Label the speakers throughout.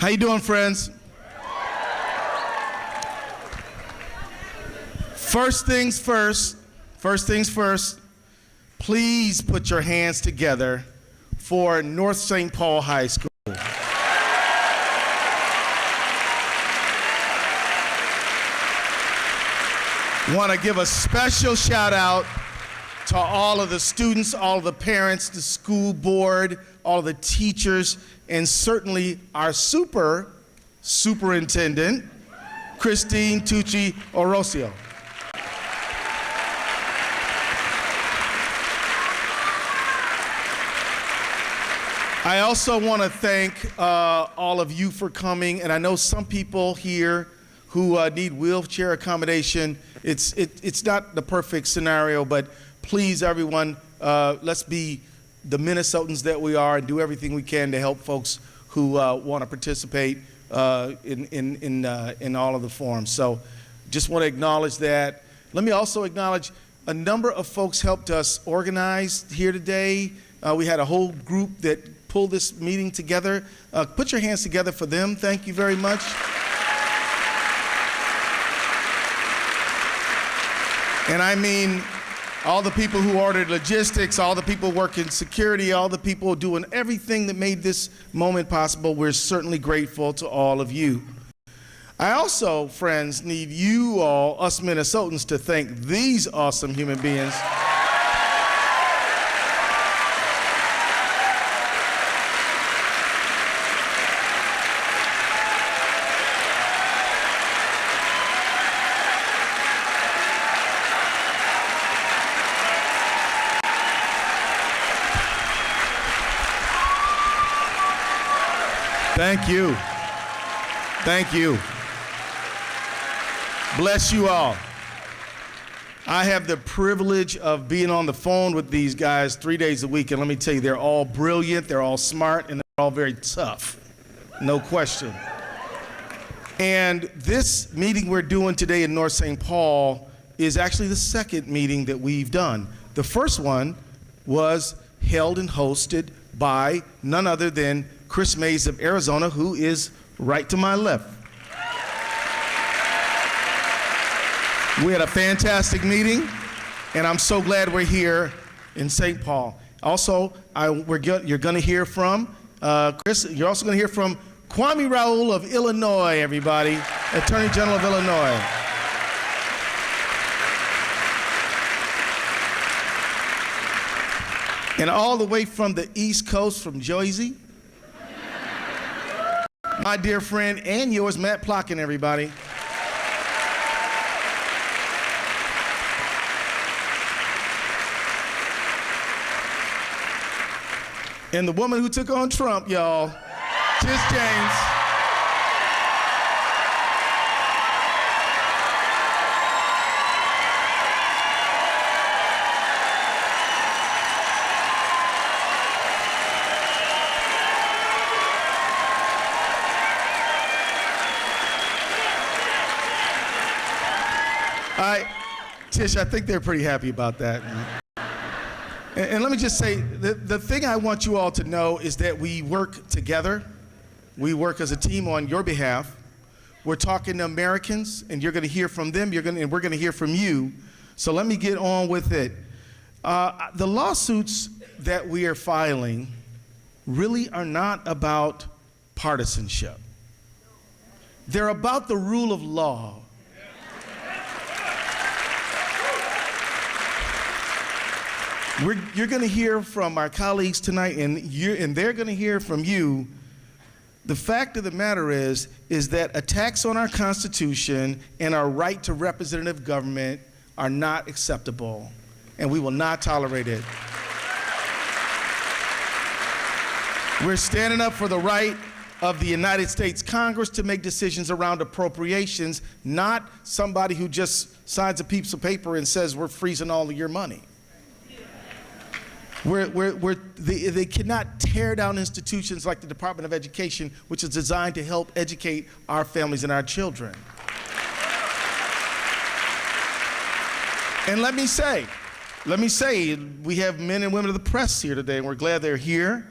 Speaker 1: How you doing, friends? First things first, please put your hands together for North St. Paul High School. Want to give a special shout out to all of the students, all of the parents, the school board, all of the teachers, and certainly our superintendent, Christine Tucci Orosio. I also want to thank all of you for coming, and I know some people here who need wheelchair accommodation. It's not the perfect scenario, but please, everyone, let's be the Minnesotans that we are and do everything we can to help folks who want to participate in all of the forums. So just want to acknowledge that. Let me also acknowledge a number of folks helped us organize here today. We had a whole group that pulled this meeting together. Put your hands together for them. Thank you very much. And I mean, all the people who ordered logistics, all the people working security, all the people doing everything that made this moment possible, we're certainly grateful to all of you. I also, friends, need you all, us Minnesotans, to thank these awesome human beings. Thank you. Thank you. Bless you all. I have the privilege of being on the phone with these guys 3 days a week, and let me tell you, they're all brilliant, they're all smart, and they're all very tough. No question. And this meeting we're doing today in North St. Paul is actually the second meeting that we've done. The first one was held and hosted by none other than Kris Mayes of Arizona, who is right to my left. We had a fantastic meeting, and I'm so glad we're here in St. Paul. Also, you're going to hear from Kris. You're also going to hear from Kwami Raoul of Illinois, everybody, Attorney General of Illinois. And all the way from the East Coast, from Jersey, my dear friend and yours, Matt Platkin, everybody. And the woman who took on Trump, y'all, Tish James. Tish, I think they're pretty happy about that. And let me just say, the thing I want you all to know is that we work together. We work as a team on your behalf. We're talking to Americans, and you're going to hear from them, and we're going to hear from you. So let me get on with it. The lawsuits that we are filing really are not about partisanship. They're about the rule of law. You're going to hear from our colleagues tonight, and they're going to hear from you. The fact of the matter is that attacks on our Constitution and our right to representative government are not acceptable, and we will not tolerate it. We're standing up for the right of the United States Congress to make decisions around appropriations, not somebody who just signs a piece of paper and says we're freezing all of your money. They cannot tear down institutions like the Department of Education, which is designed to help educate our families and our children. And let me say, we have men and women of the press here today, and we're glad they're here.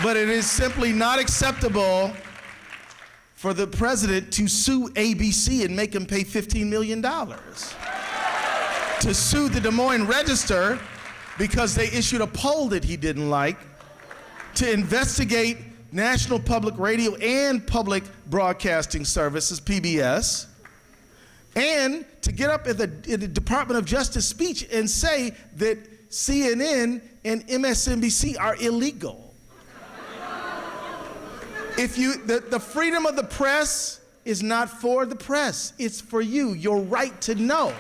Speaker 1: But it is simply not acceptable for the president to sue ABC and make him pay $15 million. To sue the Des Moines Register because they issued a poll that he didn't like, to investigate National Public Radio and Public Broadcasting Services, PBS, and to get up in the Department of Justice speech and say that CNN and MSNBC are illegal. The freedom of the press is not for the press, it's for you, your right to know.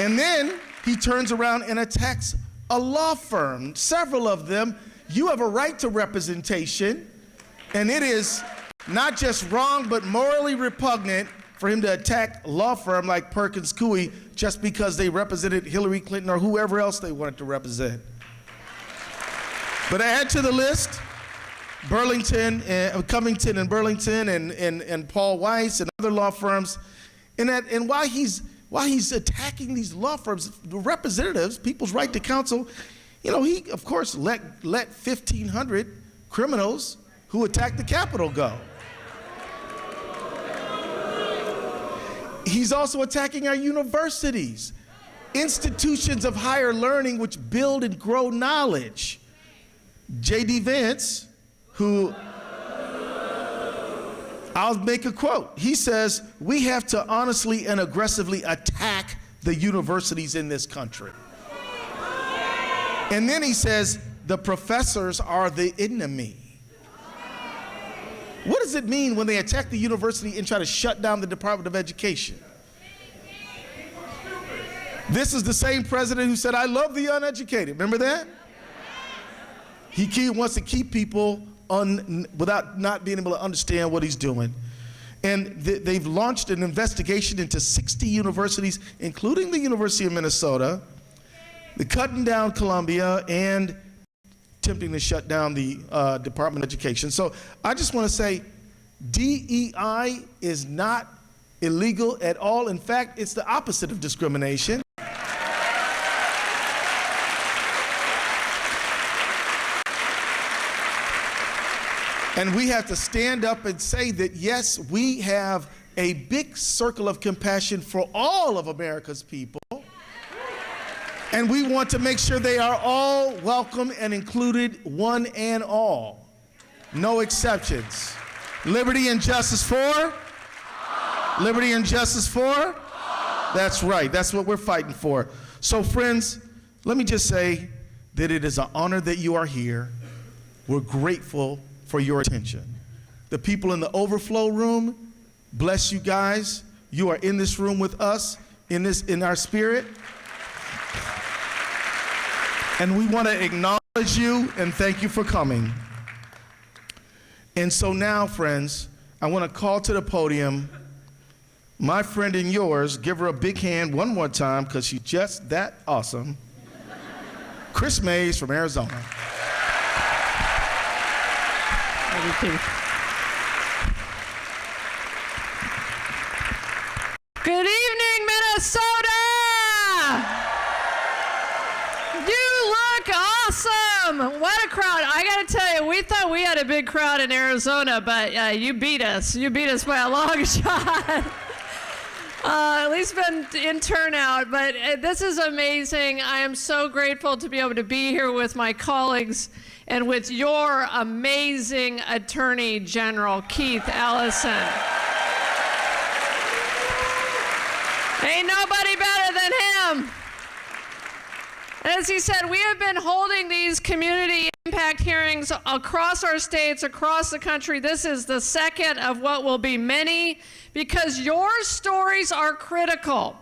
Speaker 1: And then he turns around and attacks a law firm, several of them. You have a right to representation, and it is not just wrong, but morally repugnant for him to attack a law firm like Perkins Coie just because they represented Hillary Clinton or whoever else they wanted to represent. But add to the list, Covington and Burlington and Paul Weiss and other law firms. And while he's attacking these law firms, the representatives, people's right to counsel, he, of course, let 1,500 criminals who attacked the Capitol go. He's also attacking our universities, institutions of higher learning which build and grow knowledge. J.D. Vance, who, I'll make a quote. He says, we have to honestly and aggressively attack the universities in this country. And then he says, the professors are the enemy. What does it mean when they attack the university and try to shut down the Department of Education? This is the same president who said, I love the uneducated. Remember that? He wants to keep people without not being able to understand what he's doing. And they've launched an investigation into 60 universities, including the University of Minnesota, the cutting down Columbia, and attempting to shut down the Department of Education. So I just want to say DEI is not illegal at all. In fact, it's the opposite of discrimination. And we have to stand up and say that, yes, we have a big circle of compassion for all of America's people. And we want to make sure they are all welcome and included, one and all. No exceptions. Liberty and justice for? Liberty and justice for? That's right. That's what we're fighting for. So, friends, let me just say that it is an honor that you are here. We're grateful for your attention. The people in the overflow room, bless you guys. You are in this room with us, in our spirit. And we want to acknowledge you and thank you for coming. And so now, friends, I want to call to the podium my friend and yours. Give her a big hand one more time because she's just that awesome. Kris Mayes from Arizona.
Speaker 2: Good evening, Minnesota! You look awesome! What a crowd. I gotta tell you, we thought we had a big crowd in Arizona, but you beat us. You beat us by a long shot. At least been in turnout, but this is amazing. I am so grateful to be able to be here with my colleagues and with your amazing Attorney General, Keith Ellison. Ain't nobody better than him. As he said, we have been holding these community impact hearings across our states, across the country. This is the second of what will be many, because your stories are critical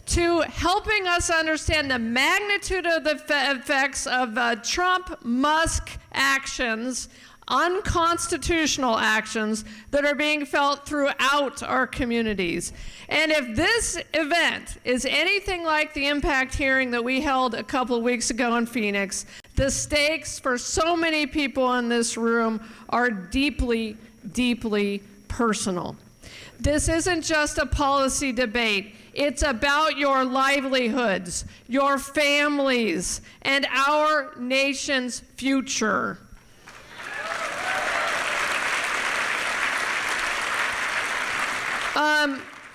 Speaker 2: to helping us understand the magnitude of the effects of Trump-Musk actions, unconstitutional actions that are being felt throughout our communities. And if this event is anything like the impact hearing that we held a couple of weeks ago in Phoenix, the stakes for so many people in this room are deeply, deeply personal. This isn't just a policy debate. It's about your livelihoods, your families, and our nation's future.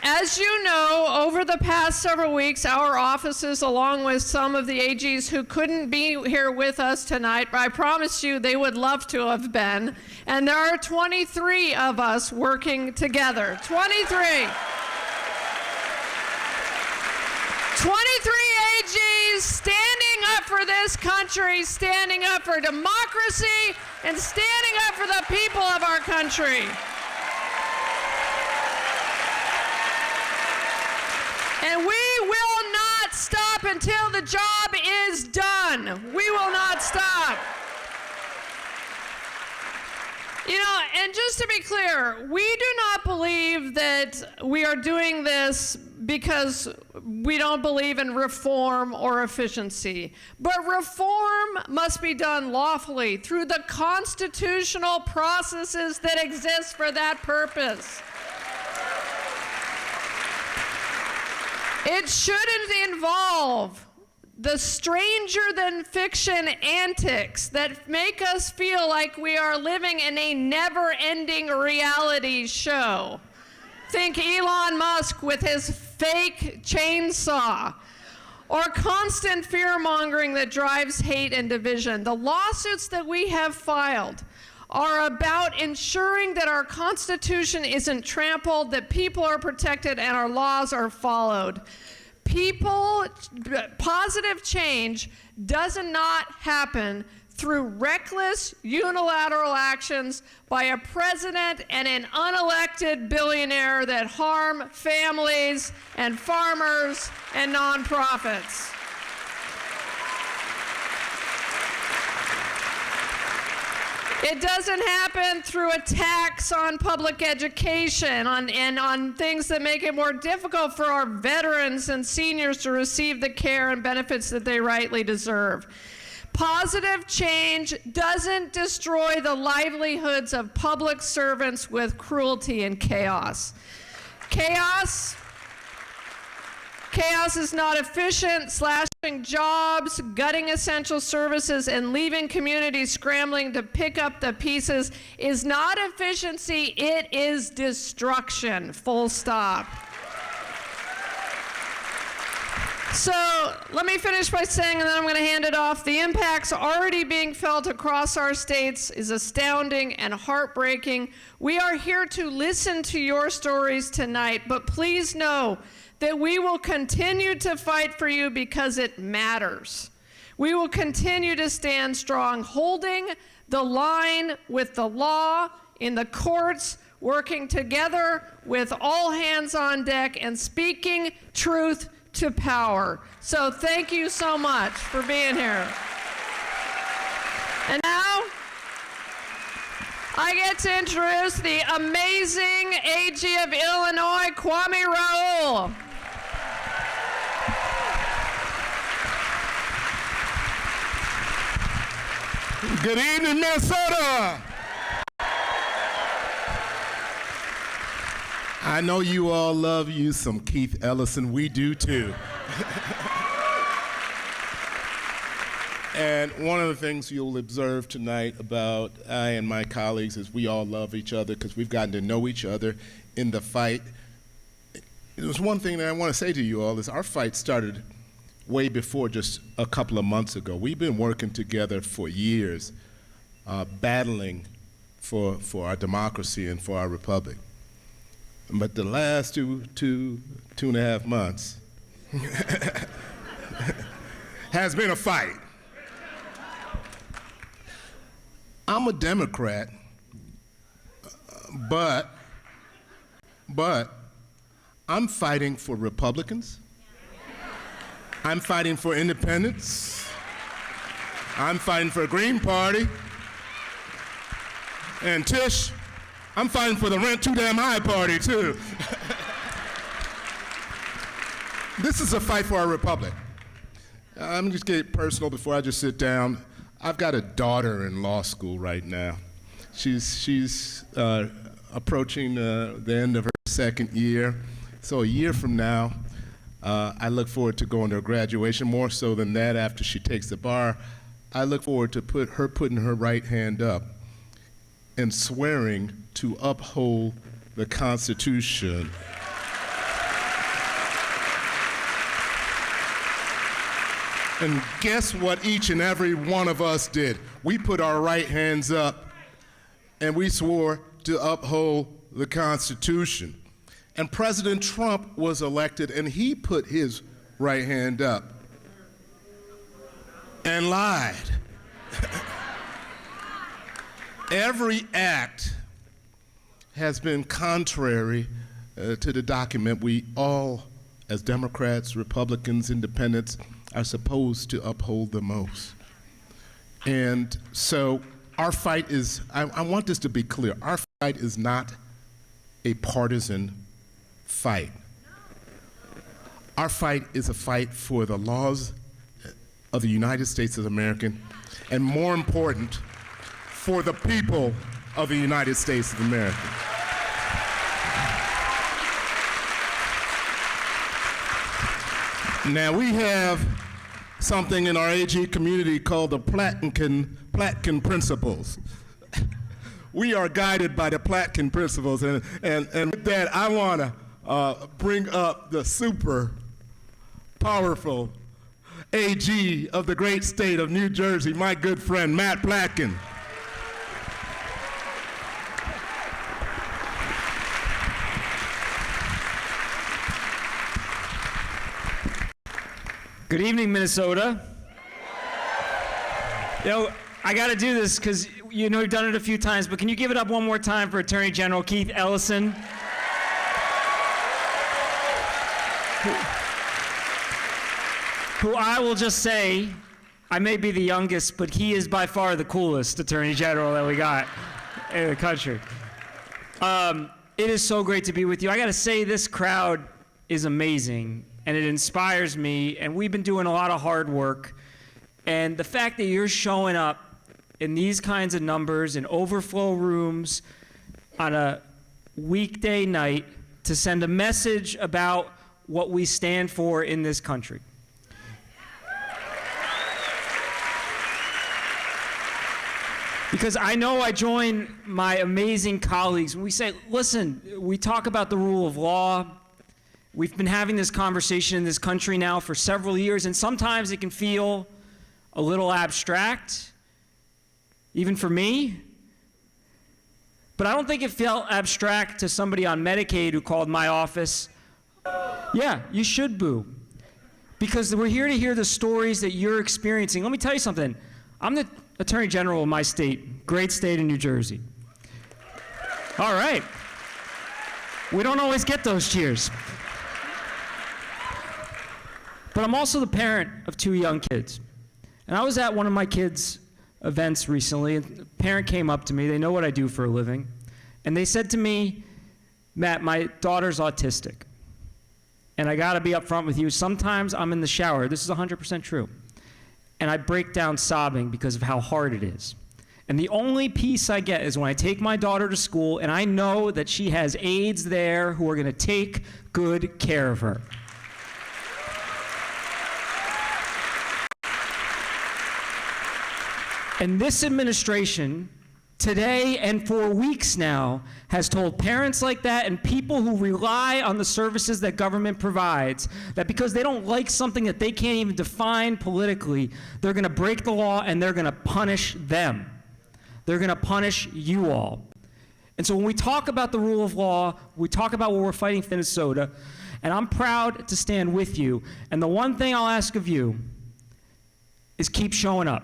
Speaker 2: As you know, over the past several weeks, our offices, along with some of the AGs who couldn't be here with us tonight, but I promise you they would love to have been, and there are 23 of us working together. 23. 23 AGs standing up for this country, standing up for democracy, and standing up for the people of our country. And we will not stop until the job is done. We will not stop. You know, and just to be clear, we do not believe that we are doing this because we don't believe in reform or efficiency. But reform must be done lawfully through the constitutional processes that exist for that purpose. It shouldn't involve the stranger-than-fiction antics that make us feel like we are living in a never-ending reality show. Think Elon Musk with his fake chainsaw, or constant fear-mongering that drives hate and division. The lawsuits that we have filed are about ensuring that our Constitution isn't trampled, that people are protected, and our laws are followed. Positive change does not happen through reckless unilateral actions by a president and an unelected billionaire that harm families and farmers and nonprofits. It doesn't happen through attacks on public education and on things that make it more difficult for our veterans and seniors to receive the care and benefits that they rightly deserve. Positive change doesn't destroy the livelihoods of public servants with cruelty and chaos. Chaos is not efficient. Slashing jobs, gutting essential services, and leaving communities scrambling to pick up the pieces is not efficiency, it is destruction, full stop. So let me finish by saying, and then I'm going to hand it off, the impacts already being felt across our states is astounding and heartbreaking. We are here to listen to your stories tonight, but please know that we will continue to fight for you because it matters. We will continue to stand strong, holding the line with the law in the courts, working together with all hands on deck and speaking truth to power. So thank you so much for being here. And now, I get to introduce the amazing AG of Illinois, Kwami Raoul.
Speaker 3: Good evening, Minnesota. I know you all love you some Keith Ellison. We do too. And one of the things you'll observe tonight about I and my colleagues is we all love each other because we've gotten to know each other in the fight. There's one thing that I want to say to you all is our fight started way before just a couple of months ago. We've been working together for years, battling for our democracy and for our republic. But the last two and a half months has been a fight. I'm a Democrat, but I'm fighting for Republicans. I'm fighting for independents. I'm fighting for a Green Party. And Tish, I'm fighting for the rent too damn high party too. This is a fight for our republic. I'm just getting personal before I just sit down. I've got a daughter in law school right now. She's approaching the end of her second year. So a year from now, I look forward to going to her graduation. More so than that, after she takes the bar, I look forward to putting her right hand up and swearing to uphold the Constitution. And guess what each and every one of us did? We put our right hands up and we swore to uphold the Constitution. And President Trump was elected and he put his right hand up and lied. Every act has been contrary to the document we all, as Democrats, Republicans, Independents, are supposed to uphold the most. And so our fight is, I want this to be clear, our fight is not a partisan fight. Our fight is a fight for the laws of the United States of America, and more important, for the people of the United States of America. Now we have something in our AG community called the Platkin principles. We are guided by the Platkin principles, and with that, I want to bring up the super powerful AG of the great state of New Jersey, my good friend, Matt Platkin.
Speaker 4: Good evening, Minnesota. I got to do this because you know you've done it a few times, but can you give it up one more time for Attorney General Keith Ellison? Who I will just say, I may be the youngest, but he is by far the coolest Attorney General that we got in the country. It is so great to be with you. I got to say, this crowd is amazing, and it inspires me, and we've been doing a lot of hard work, and the fact that you're showing up in these kinds of numbers in overflow rooms on a weekday night to send a message about what we stand for in this country. Because I know I join my amazing colleagues when we say, listen, we talk about the rule of law. We've been having this conversation in this country now for several years, and sometimes it can feel a little abstract, even for me. But I don't think it felt abstract to somebody on Medicaid who called my office. Yeah, you should boo. Because we're here to hear the stories that you're experiencing. Let me tell you something. I'm the Attorney General of my state, great state of New Jersey. All right. We don't always get those cheers. But I'm also the parent of 2 young kids. And I was at one of my kids' events recently, and a parent came up to me, they know what I do for a living, and they said to me, Matt, my daughter's autistic. And I gotta be upfront with you, sometimes I'm in the shower, this is 100% true, and I break down sobbing because of how hard it is. And the only peace I get is when I take my daughter to school and I know that she has aides there who are gonna take good care of her. And this administration, today and for weeks now, has told parents like that and people who rely on the services that government provides that because they don't like something that they can't even define politically, they're gonna break the law and they're gonna punish them. They're gonna punish you all. And so when we talk about the rule of law, we talk about what we're fighting for Minnesota, and I'm proud to stand with you. And the one thing I'll ask of you is keep showing up.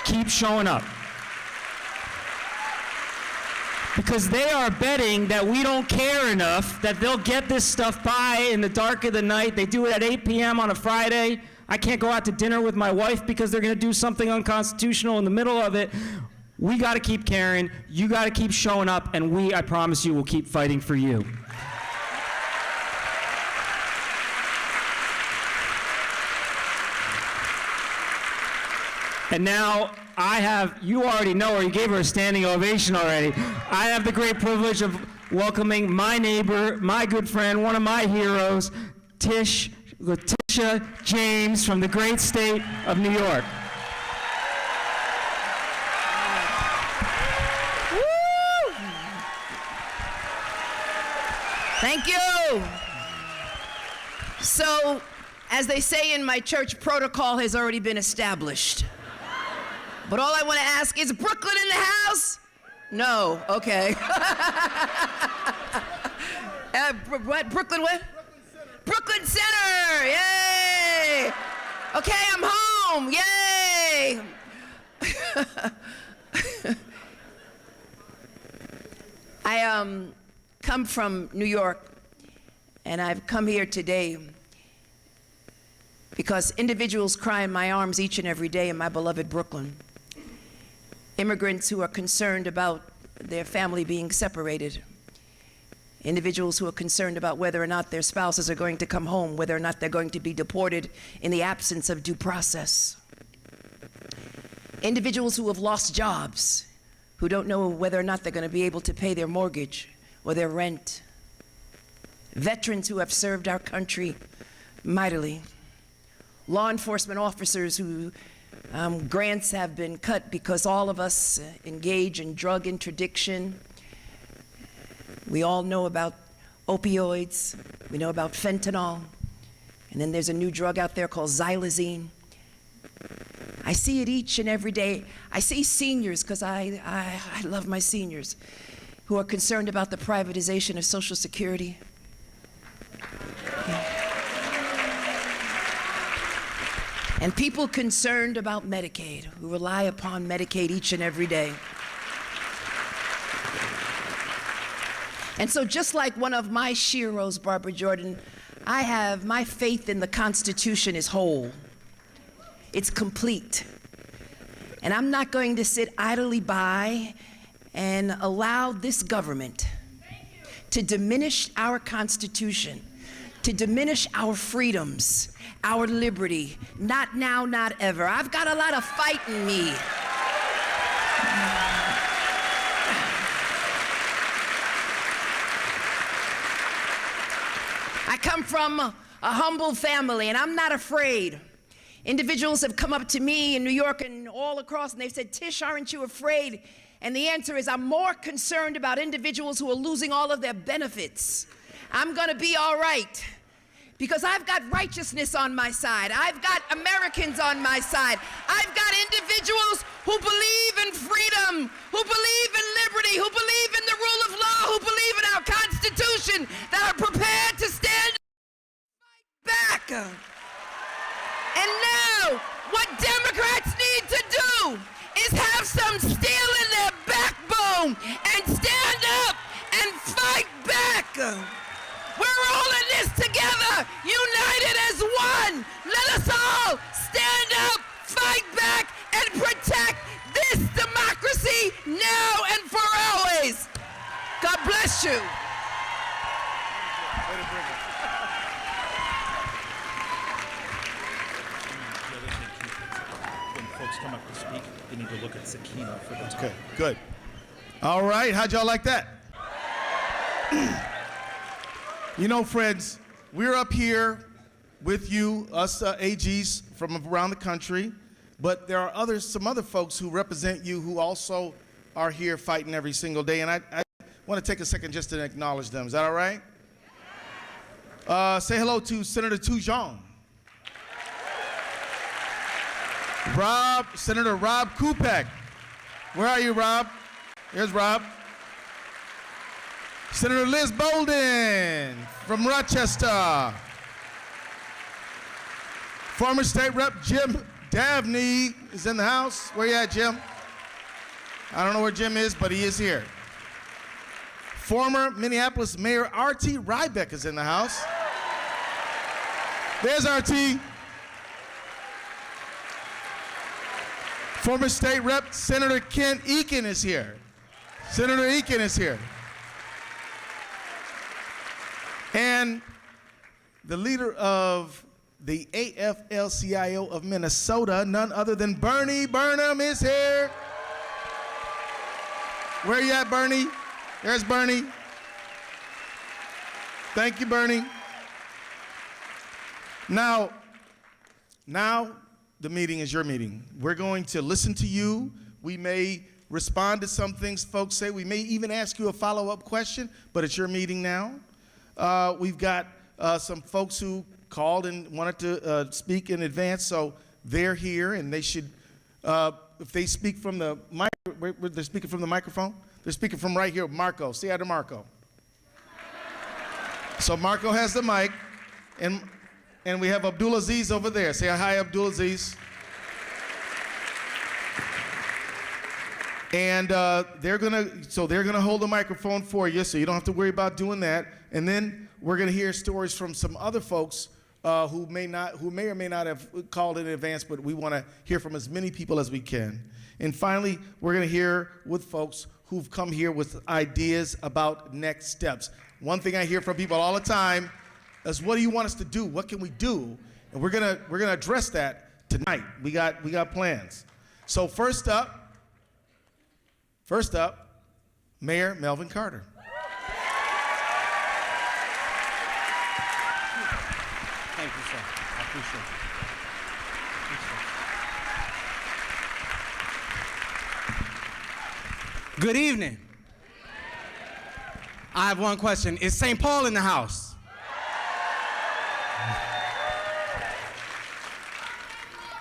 Speaker 4: Keep showing up. Because they are betting that we don't care enough, that they'll get this stuff by in the dark of the night. They do it at 8 p.m. on a Friday. I can't go out to dinner with my wife because they're gonna do something unconstitutional in the middle of it. We gotta keep caring, you gotta keep showing up, and we, I promise you, will keep fighting for you. And now I have, you already know her, you gave her a standing ovation already. I have the great privilege of welcoming my neighbor, my good friend, one of my heroes, Letitia James from the great state of New York.
Speaker 5: Woo! Thank you. So, as they say in my church, protocol has already been established. But all I want to ask is, Brooklyn in the house? No, okay. What, Brooklyn what? Brooklyn Center, yay! Okay, I'm home, yay! I come from New York, and I've come here today because individuals cry in my arms each and every day in my beloved Brooklyn. Immigrants who are concerned about their family being separated. Individuals who are concerned about whether or not their spouses are going to come home, whether or not they're going to be deported in the absence of due process. Individuals who have lost jobs, who don't know whether or not they're going to be able to pay their mortgage or their rent. Veterans who have served our country mightily. Law enforcement officers who grants have been cut because all of us engage in drug interdiction. We all know about opioids. We know about fentanyl. And then there's a new drug out there called xylazine. I see it each and every day. I see seniors, because I love my seniors, who are concerned about the privatization of Social Security. And people concerned about Medicaid, who rely upon Medicaid each and every day. And so just like one of my sheroes, Barbara Jordan, my faith in the Constitution is whole. It's complete. And I'm not going to sit idly by and allow this government to diminish our Constitution, to diminish our freedoms, our liberty. Not now, not ever. I've got a lot of fight in me. I come from a humble family, and I'm not afraid. Individuals have come up to me in New York and all across, and they've said, Tish, aren't you afraid? And the answer is, I'm more concerned about individuals who are losing all of their benefits. I'm gonna be all right, because I've got righteousness on my side. I've got Americans on my side. I've got individuals who believe in freedom, who believe in liberty, who believe in the rule of law, who believe in our Constitution, that are prepared to stand and fight back. And now, what Democrats need to do is have some steel in their backbone and stand up and fight back. We're all in this together, united as one. Let us all stand up, fight back, and protect this democracy now and for always. God bless you.
Speaker 6: When folks come up to speak, they need to look at Sakina for the time.
Speaker 1: Okay, good. All right, how'd y'all like that? You know, friends, we're up here with you, us AGs from around the country, but there are some other folks who represent you who also are here fighting every single day, and I want to take a second just to acknowledge them. Is that all right? Say hello to Senator Tujon. Senator Rob Kupek. Where are you, Rob? Here's Rob. Senator Liz Bolden from Rochester. Former State Rep Jim Dabney is in the house. Where you at, Jim? I don't know where Jim is, but he is here. Former Minneapolis Mayor R.T. Rybeck is in the house. There's R.T. Former State Rep Senator Ken Eakin is here. Senator Eakin is here. And the leader of the AFL-CIO of Minnesota, none other than Bernie Burnham, is here. Where you at, Bernie? There's Bernie. Thank you, Bernie. Now the meeting is your meeting. We're going to listen to you. We may respond to some things folks say. We may even ask you a follow-up question, but it's your meeting now. We've got some folks who called and wanted to speak in advance, so they're here, and they should, if they speak from the mic, they're speaking from the microphone? They're speaking from right here. Marco, say hi to Marco. So Marco has the mic, and we have Abdulaziz over there. Say hi, Abdulaziz. And they're gonna hold the microphone for you, so you don't have to worry about doing that. And then we're gonna hear stories from some other folks who may or may not have called in advance, but we want to hear from as many people as we can. And finally, we're gonna hear with folks who've come here with ideas about next steps. One thing I hear from people all the time is, what do you want us to do? What can we do? And we're gonna address that tonight. We got plans. So first up, Mayor Melvin Carter.
Speaker 7: Thank you, sir. I appreciate it. Good evening. I have one question. Is St. Paul in the house?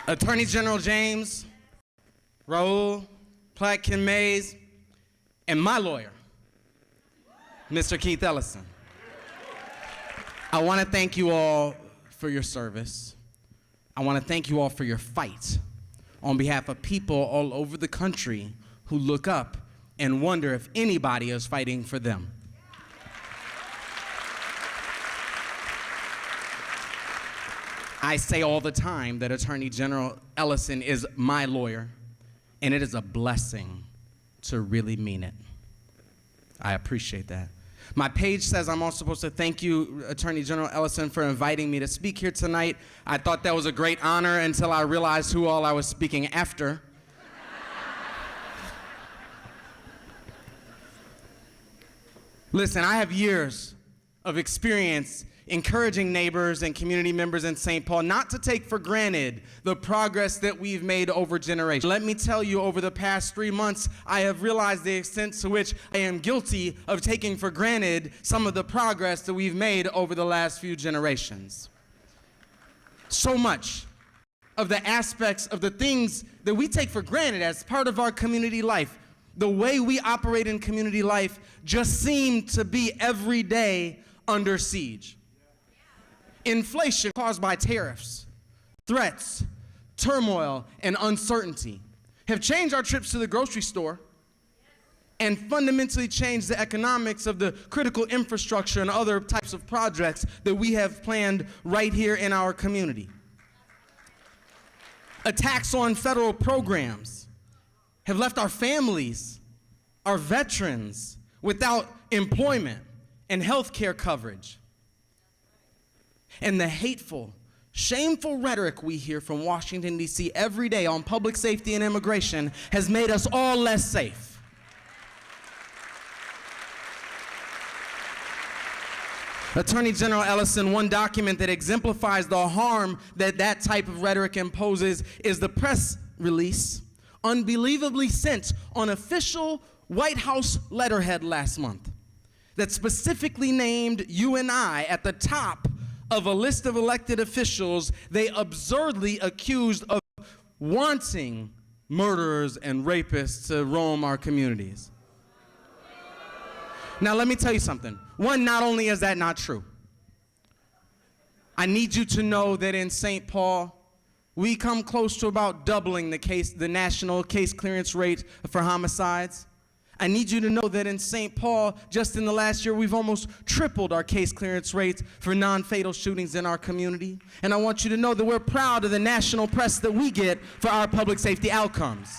Speaker 7: Attorney General James, Raoul, Platkin, Mayes, and my lawyer, Mr. Keith Ellison. I want to thank you all for your service. I want to thank you all for your fight on behalf of people all over the country who look up and wonder if anybody is fighting for them. I say all the time that Attorney General Ellison is my lawyer, and it is a blessing to really mean it. I appreciate that. My page says I'm also supposed to thank you, Attorney General Ellison, for inviting me to speak here tonight. I thought that was a great honor until I realized who all I was speaking after. Listen, I have years of experience encouraging neighbors and community members in St. Paul not to take for granted the progress that we've made over generations. Let me tell you, over the past 3 months, I have realized the extent to which I am guilty of taking for granted some of the progress that we've made over the last few generations. So much of the aspects of the things that we take for granted as part of our community life, the way we operate in community life, just seem to be every day under siege. Inflation caused by tariffs, threats, turmoil, and uncertainty have changed our trips to the grocery store and fundamentally changed the economics of the critical infrastructure and other types of projects that we have planned right here in our community. Attacks on federal programs have left our families, our veterans, without employment and health care coverage. And the hateful, shameful rhetoric we hear from Washington, D.C. every day on public safety and immigration has made us all less safe. Attorney General Ellison, one document that exemplifies the harm that that type of rhetoric imposes is the press release unbelievably sent on official White House letterhead last month that specifically named you and I at the top of a list of elected officials they absurdly accused of wanting murderers and rapists to roam our communities. Now, let me tell you something. One, not only is that not true, I need you to know that in St. Paul, we come close to about doubling the national case clearance rate for homicides. I need you to know that in St. Paul, just in the last year, we've almost tripled our case clearance rates for non-fatal shootings in our community. And I want you to know that we're proud of the national press that we get for our public safety outcomes.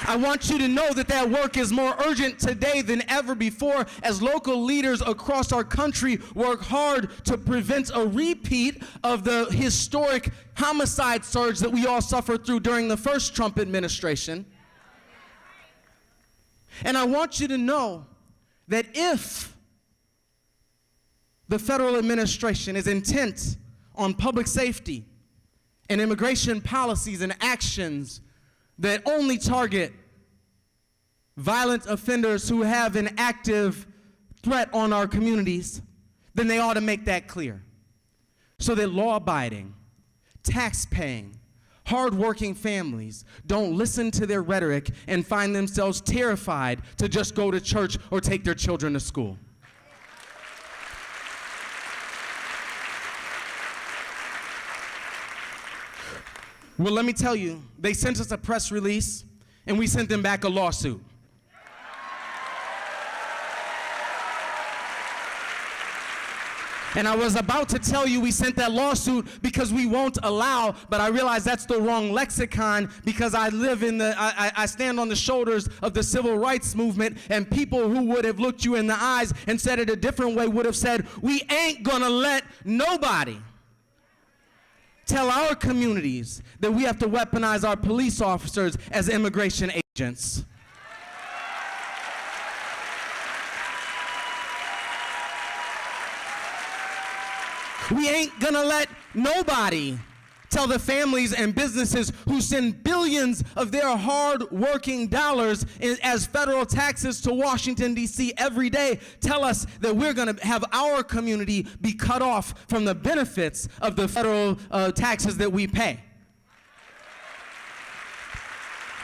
Speaker 7: I want you to know that that work is more urgent today than ever before as local leaders across our country work hard to prevent a repeat of the historic homicide surge that we all suffered through during the first Trump administration. And I want you to know that if the federal administration is intent on public safety and immigration policies and actions that only target violent offenders who have an active threat on our communities, then they ought to make that clear so that law-abiding, tax-paying, hard-working families don't listen to their rhetoric and find themselves terrified to just go to church or take their children to school. Well, let me tell you, they sent us a press release and we sent them back a lawsuit. And I was about to tell you we sent that lawsuit because we won't allow, but I realize that's the wrong lexicon because I live in I stand on the shoulders of the civil rights movement, and people who would have looked you in the eyes and said it a different way would have said, we ain't gonna let nobody tell our communities that we have to weaponize our police officers as immigration agents. We ain't gonna let nobody tell the families and businesses who send billions of their hard-working dollars as federal taxes to Washington, D.C. every day, tell us that we're gonna have our community be cut off from the benefits of the federal taxes that we pay.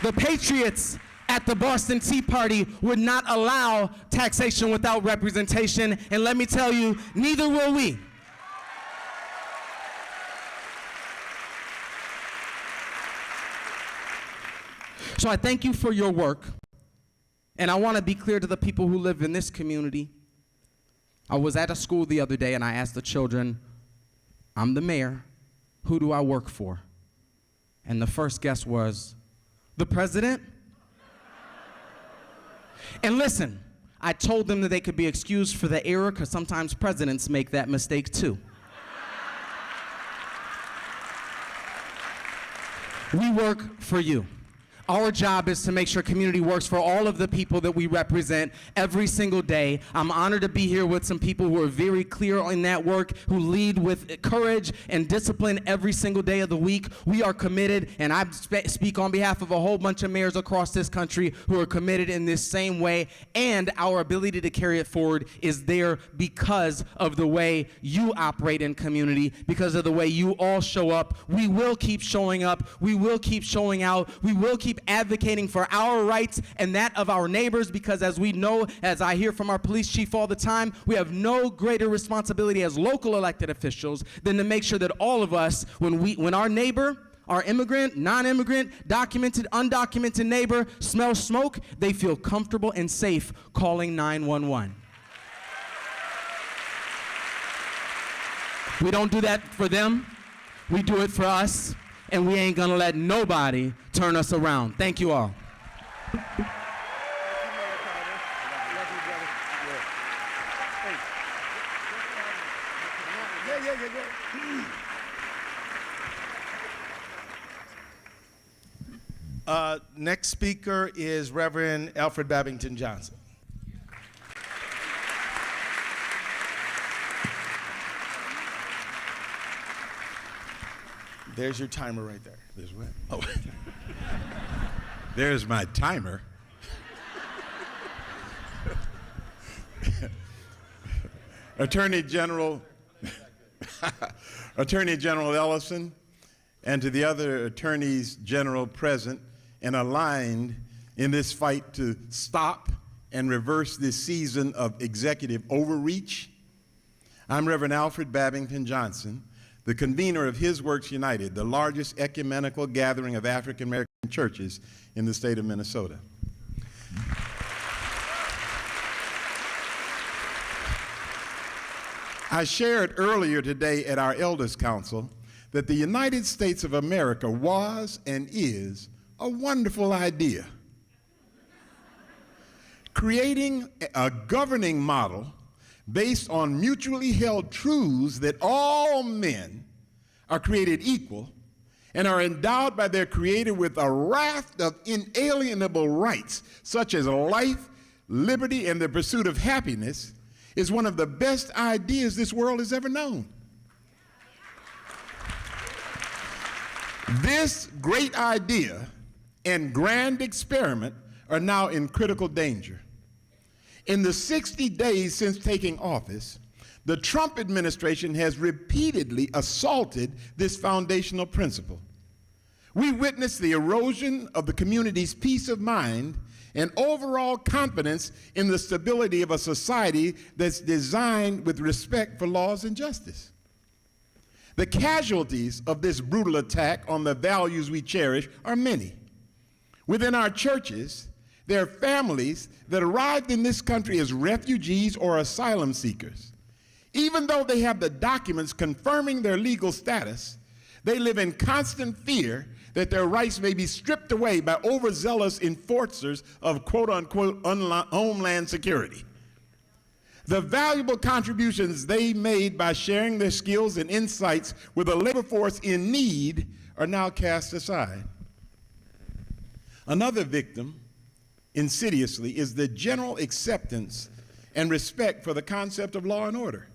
Speaker 7: The patriots at the Boston Tea Party would not allow taxation without representation, and let me tell you, neither will we. So I thank you for your work, and I want to be clear to the people who live in this community. I was at a school the other day and I asked the children, I'm the mayor, who do I work for? And the first guess was, the president? And listen, I told them that they could be excused for the error because sometimes presidents make that mistake too. We work for you. Our job is to make sure community works for all of the people that we represent every single day. I'm honored to be here with some people who are very clear in that work, who lead with courage and discipline every single day of the week. We are committed, and I speak on behalf of a whole bunch of mayors across this country who are committed in this same way, and our ability to carry it forward is there because of the way you operate in community, because of the way you all show up. We will keep showing up. We will keep showing out. We will keep advocating for our rights and that of our neighbors, because as we know, as I hear from our police chief all the time, we have no greater responsibility as local elected officials than to make sure that all of us, when our neighbor, our immigrant, non-immigrant, documented, undocumented neighbor smells smoke, they feel comfortable and safe calling 911. We don't do that for them, we do it for us. And we ain't gonna let nobody turn us around. Thank you all.
Speaker 1: Next speaker is Reverend Alfred Babington Johnson. There's your timer right there.
Speaker 8: There's what? Oh. There's my timer. Attorney General Ellison, and to the other attorneys general present and aligned in this fight to stop and reverse this season of executive overreach, I'm Reverend Alfred Babington Johnson, the convener of His Works United, the largest ecumenical gathering of African American churches in the state of Minnesota. I shared earlier today at our Elders Council that the United States of America was and is a wonderful idea. Creating a governing model based on mutually held truths that all men are created equal and are endowed by their Creator with a raft of inalienable rights, such as life, liberty, and the pursuit of happiness, is one of the best ideas this world has ever known. This great idea and grand experiment are now in critical danger. In the 60 days since taking office, the Trump administration has repeatedly assaulted this foundational principle. We witnessed the erosion of the community's peace of mind and overall confidence in the stability of a society that's designed with respect for laws and justice. The casualties of this brutal attack on the values we cherish are many. Within our churches, there are families that arrived in this country as refugees or asylum seekers. Even though they have the documents confirming their legal status, they live in constant fear that their rights may be stripped away by overzealous enforcers of quote-unquote homeland security. The valuable contributions they made by sharing their skills and insights with a labor force in need are now cast aside. Another victim, insidiously, is the general acceptance and respect for the concept of law and order.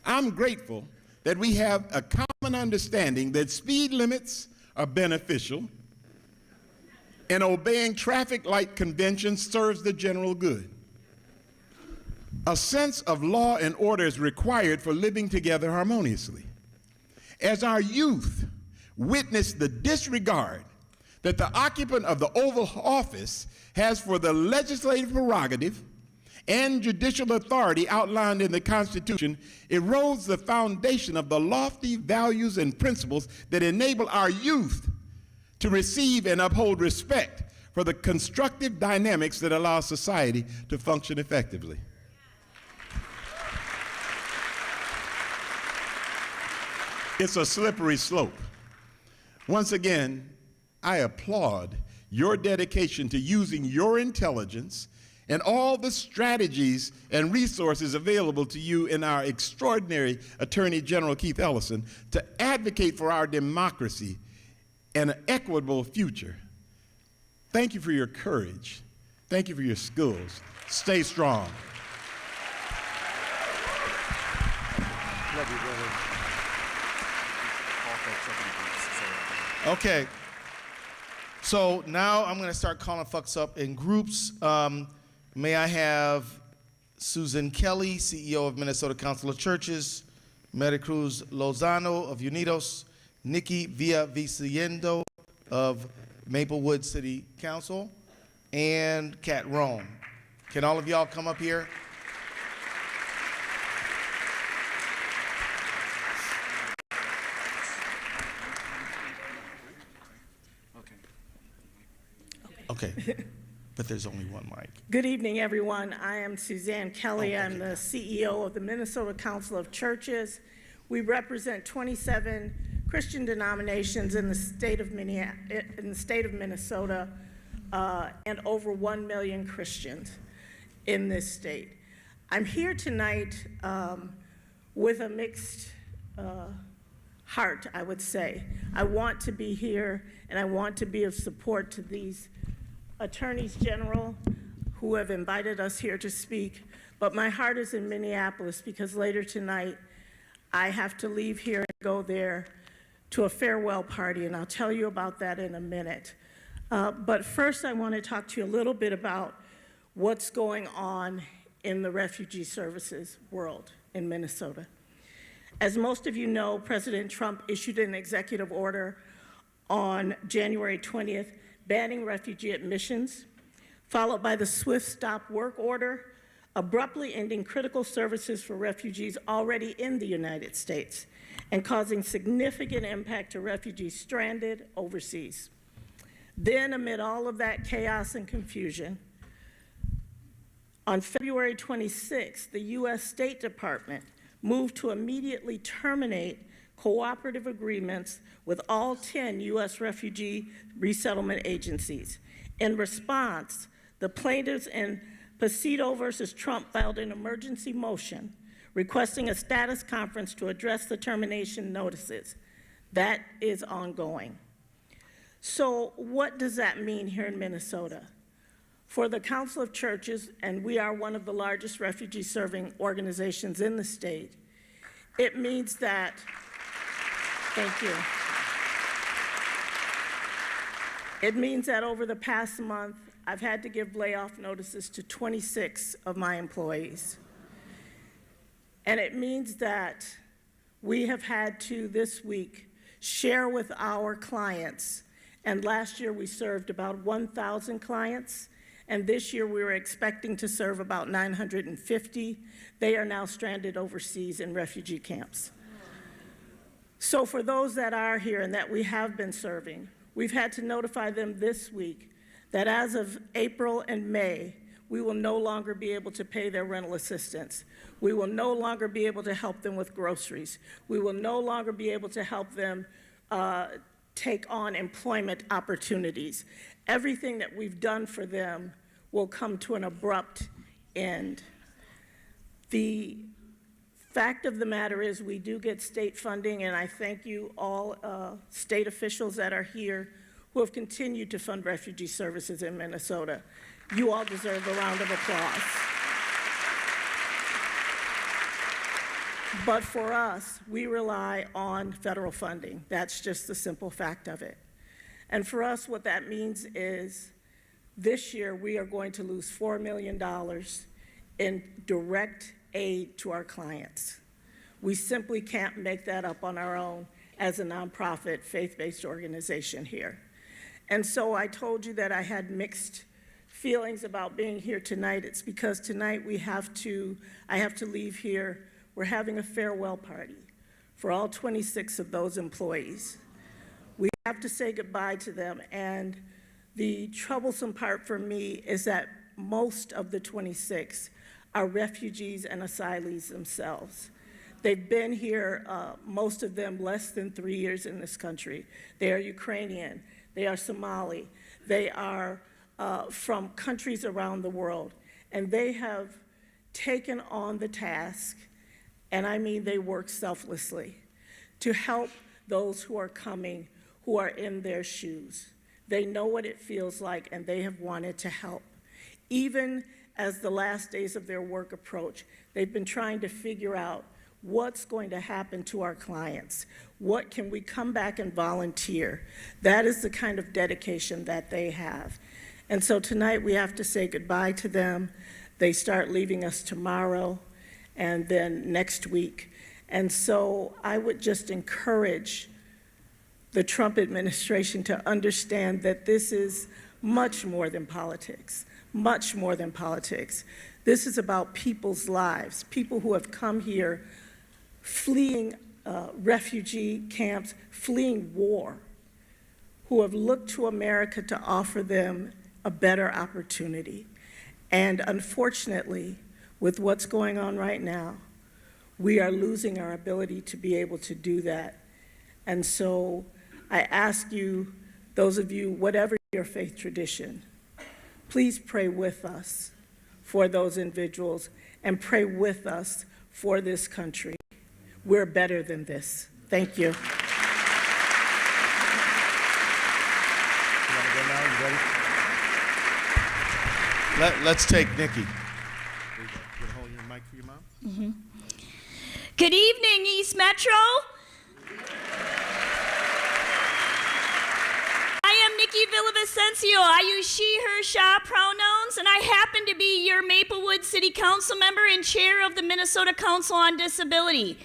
Speaker 8: I'm grateful that we have a common understanding that speed limits are beneficial and obeying traffic light conventions serves the general good. A sense of law and order is required for living together harmoniously. As our youth witness the disregard that the occupant of the Oval Office has for the legislative prerogative and judicial authority outlined in the Constitution, erodes the foundation of the lofty values and principles that enable our youth to receive and uphold respect for the constructive dynamics that allow society to function effectively. It's a slippery slope. Once again, I applaud your dedication to using your intelligence and all the strategies and resources available to you in our extraordinary Attorney General Keith Ellison to advocate for our democracy and an equitable future. Thank you for your courage. Thank you for your skills. Stay strong.
Speaker 6: Love you, brother.
Speaker 1: Okay. So now I'm going to start calling fucks up in groups. May I have Susan Kelly, CEO of Minnesota Council of Churches, Maricruz Lozano of Unidos, Nikki Villavicencio of Maplewood City Council, and Kat Rome. Can all of y'all come up here? Okay, but there's only one mic.
Speaker 9: Good evening, everyone. I am Suzanne Kelly. I'm the CEO of the Minnesota Council of Churches. We represent 27 Christian denominations in the state of Minnesota, and over 1 million Christians in this state. I'm here tonight with a mixed heart, I would say. I want to be here, and I want to be of support to these attorneys general who have invited us here to speak, but my heart is in Minneapolis because later tonight I have to leave here and go there to a farewell party, and I'll tell you about that in a minute. But first I want to talk to you a little bit about what's going on in the refugee services world in Minnesota. As most of you know, President Trump issued an executive order on January 20th banning refugee admissions, followed by the swift stop work order, abruptly ending critical services for refugees already in the United States and causing significant impact to refugees stranded overseas. Then, amid all of that chaos and confusion, on February 26th, the U.S. State Department moved to immediately terminate cooperative agreements with all 10 U.S. refugee resettlement agencies. In response, the plaintiffs in Pasito versus Trump filed an emergency motion requesting a status conference to address the termination notices. That is ongoing. So what does that mean here in Minnesota? For the Council of Churches, and we are one of the largest refugee-serving organizations in the state, it means that, thank you. It means that over the past month, I've had to give layoff notices to 26 of my employees. And it means that we have had to, this week, share with our clients. And last year we served about 1,000 clients. And this year we were expecting to serve about 950. They are now stranded overseas in refugee camps. So for those that are here and that we have been serving, we've had to notify them this week that as of April and May, we will no longer be able to pay their rental assistance. We will no longer be able to help them with groceries. We will no longer be able to help them take on employment opportunities. Everything that we've done for them will come to an abrupt end. The fact of the matter is we do get state funding, and I thank you all state officials that are here who have continued to fund refugee services in Minnesota. You all deserve a round of applause. But for us, we rely on federal funding. That's just the simple fact of it. And for us, what that means is this year we are going to lose $4 million in direct aid to our clients. We simply can't make that up on our own as a nonprofit, faith-based organization here. And so I told you that I had mixed feelings about being here tonight. It's because tonight I have to leave here. We're having a farewell party for all 26 of those employees. We have to say goodbye to them, and the troublesome part for me is that most of the 26 are refugees and asylees themselves. They've been here, most of them less than 3 years in this country. They are Ukrainian, they are Somali, they are from countries around the world, and they have taken on the task, and I mean they work selflessly, to help those who are coming who are in their shoes. They know what it feels like, and they have wanted to help. Even as the last days of their work approach, they've been trying to figure out what's going to happen to our clients. What can we come back and volunteer? That is the kind of dedication that they have. And so tonight we have to say goodbye to them. They start leaving us tomorrow and then next week. And so I would just encourage the Trump administration to understand that this is much more than politics, much more than politics. This is about people's lives, people who have come here fleeing refugee camps, fleeing war, who have looked to America to offer them a better opportunity. And unfortunately, with what's going on right now, we are losing our ability to be able to do that. And so I ask you, those of you, whatever your faith tradition, please pray with us for those individuals and pray with us for this country. We're better than this. Thank you.
Speaker 1: You want to go now? You ready? Let's take Nikki. There you go. You gonna hold your mic for your mom?
Speaker 10: Mm-hmm. Good evening, East Metro. I am Nikki Villavicencio. I use she, her, sha pronouns, and I happen to be your Maplewood City Council member and chair of the Minnesota Council on Disability.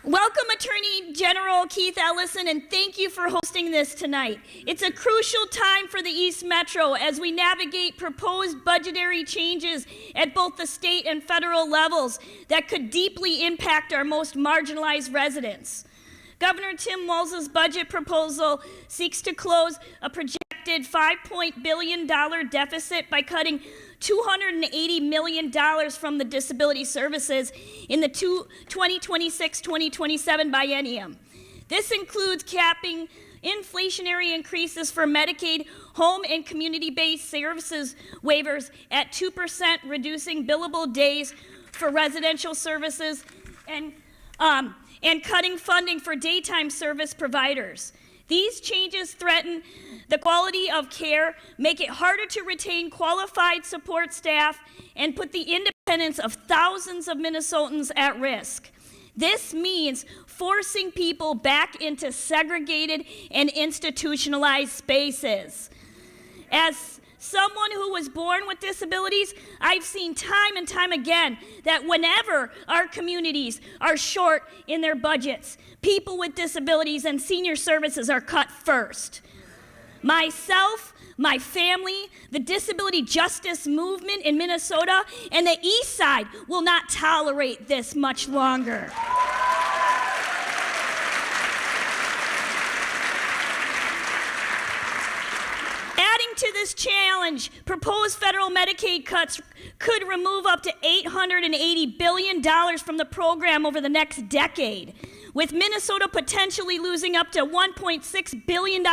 Speaker 10: Welcome, Attorney General Keith Ellison, and thank you for hosting this tonight. It's a crucial time for the East Metro as we navigate proposed budgetary changes at both the state and federal levels that could deeply impact our most marginalized residents. Governor Tim Walz's budget proposal seeks to close a projected $5 billion deficit by cutting $280 million from the disability services in the 2026-2027 biennium. This includes capping inflationary increases for Medicaid, home and community-based services waivers at 2%, reducing billable days for residential services, and and cutting funding for daytime service providers. These changes threaten the quality of care, make it harder to retain qualified support staff, and put the independence of thousands of Minnesotans at risk. This means forcing people back into segregated and institutionalized spaces. As someone who was born with disabilities, I've seen time and time again that whenever our communities are short in their budgets, people with disabilities and senior services are cut first. Myself, my family, the disability justice movement in Minnesota, and the East Side will not tolerate this much longer. Adding to this challenge, proposed federal Medicaid cuts could remove up to $880 billion from the program over the next decade, with Minnesota potentially losing up to $1.6 billion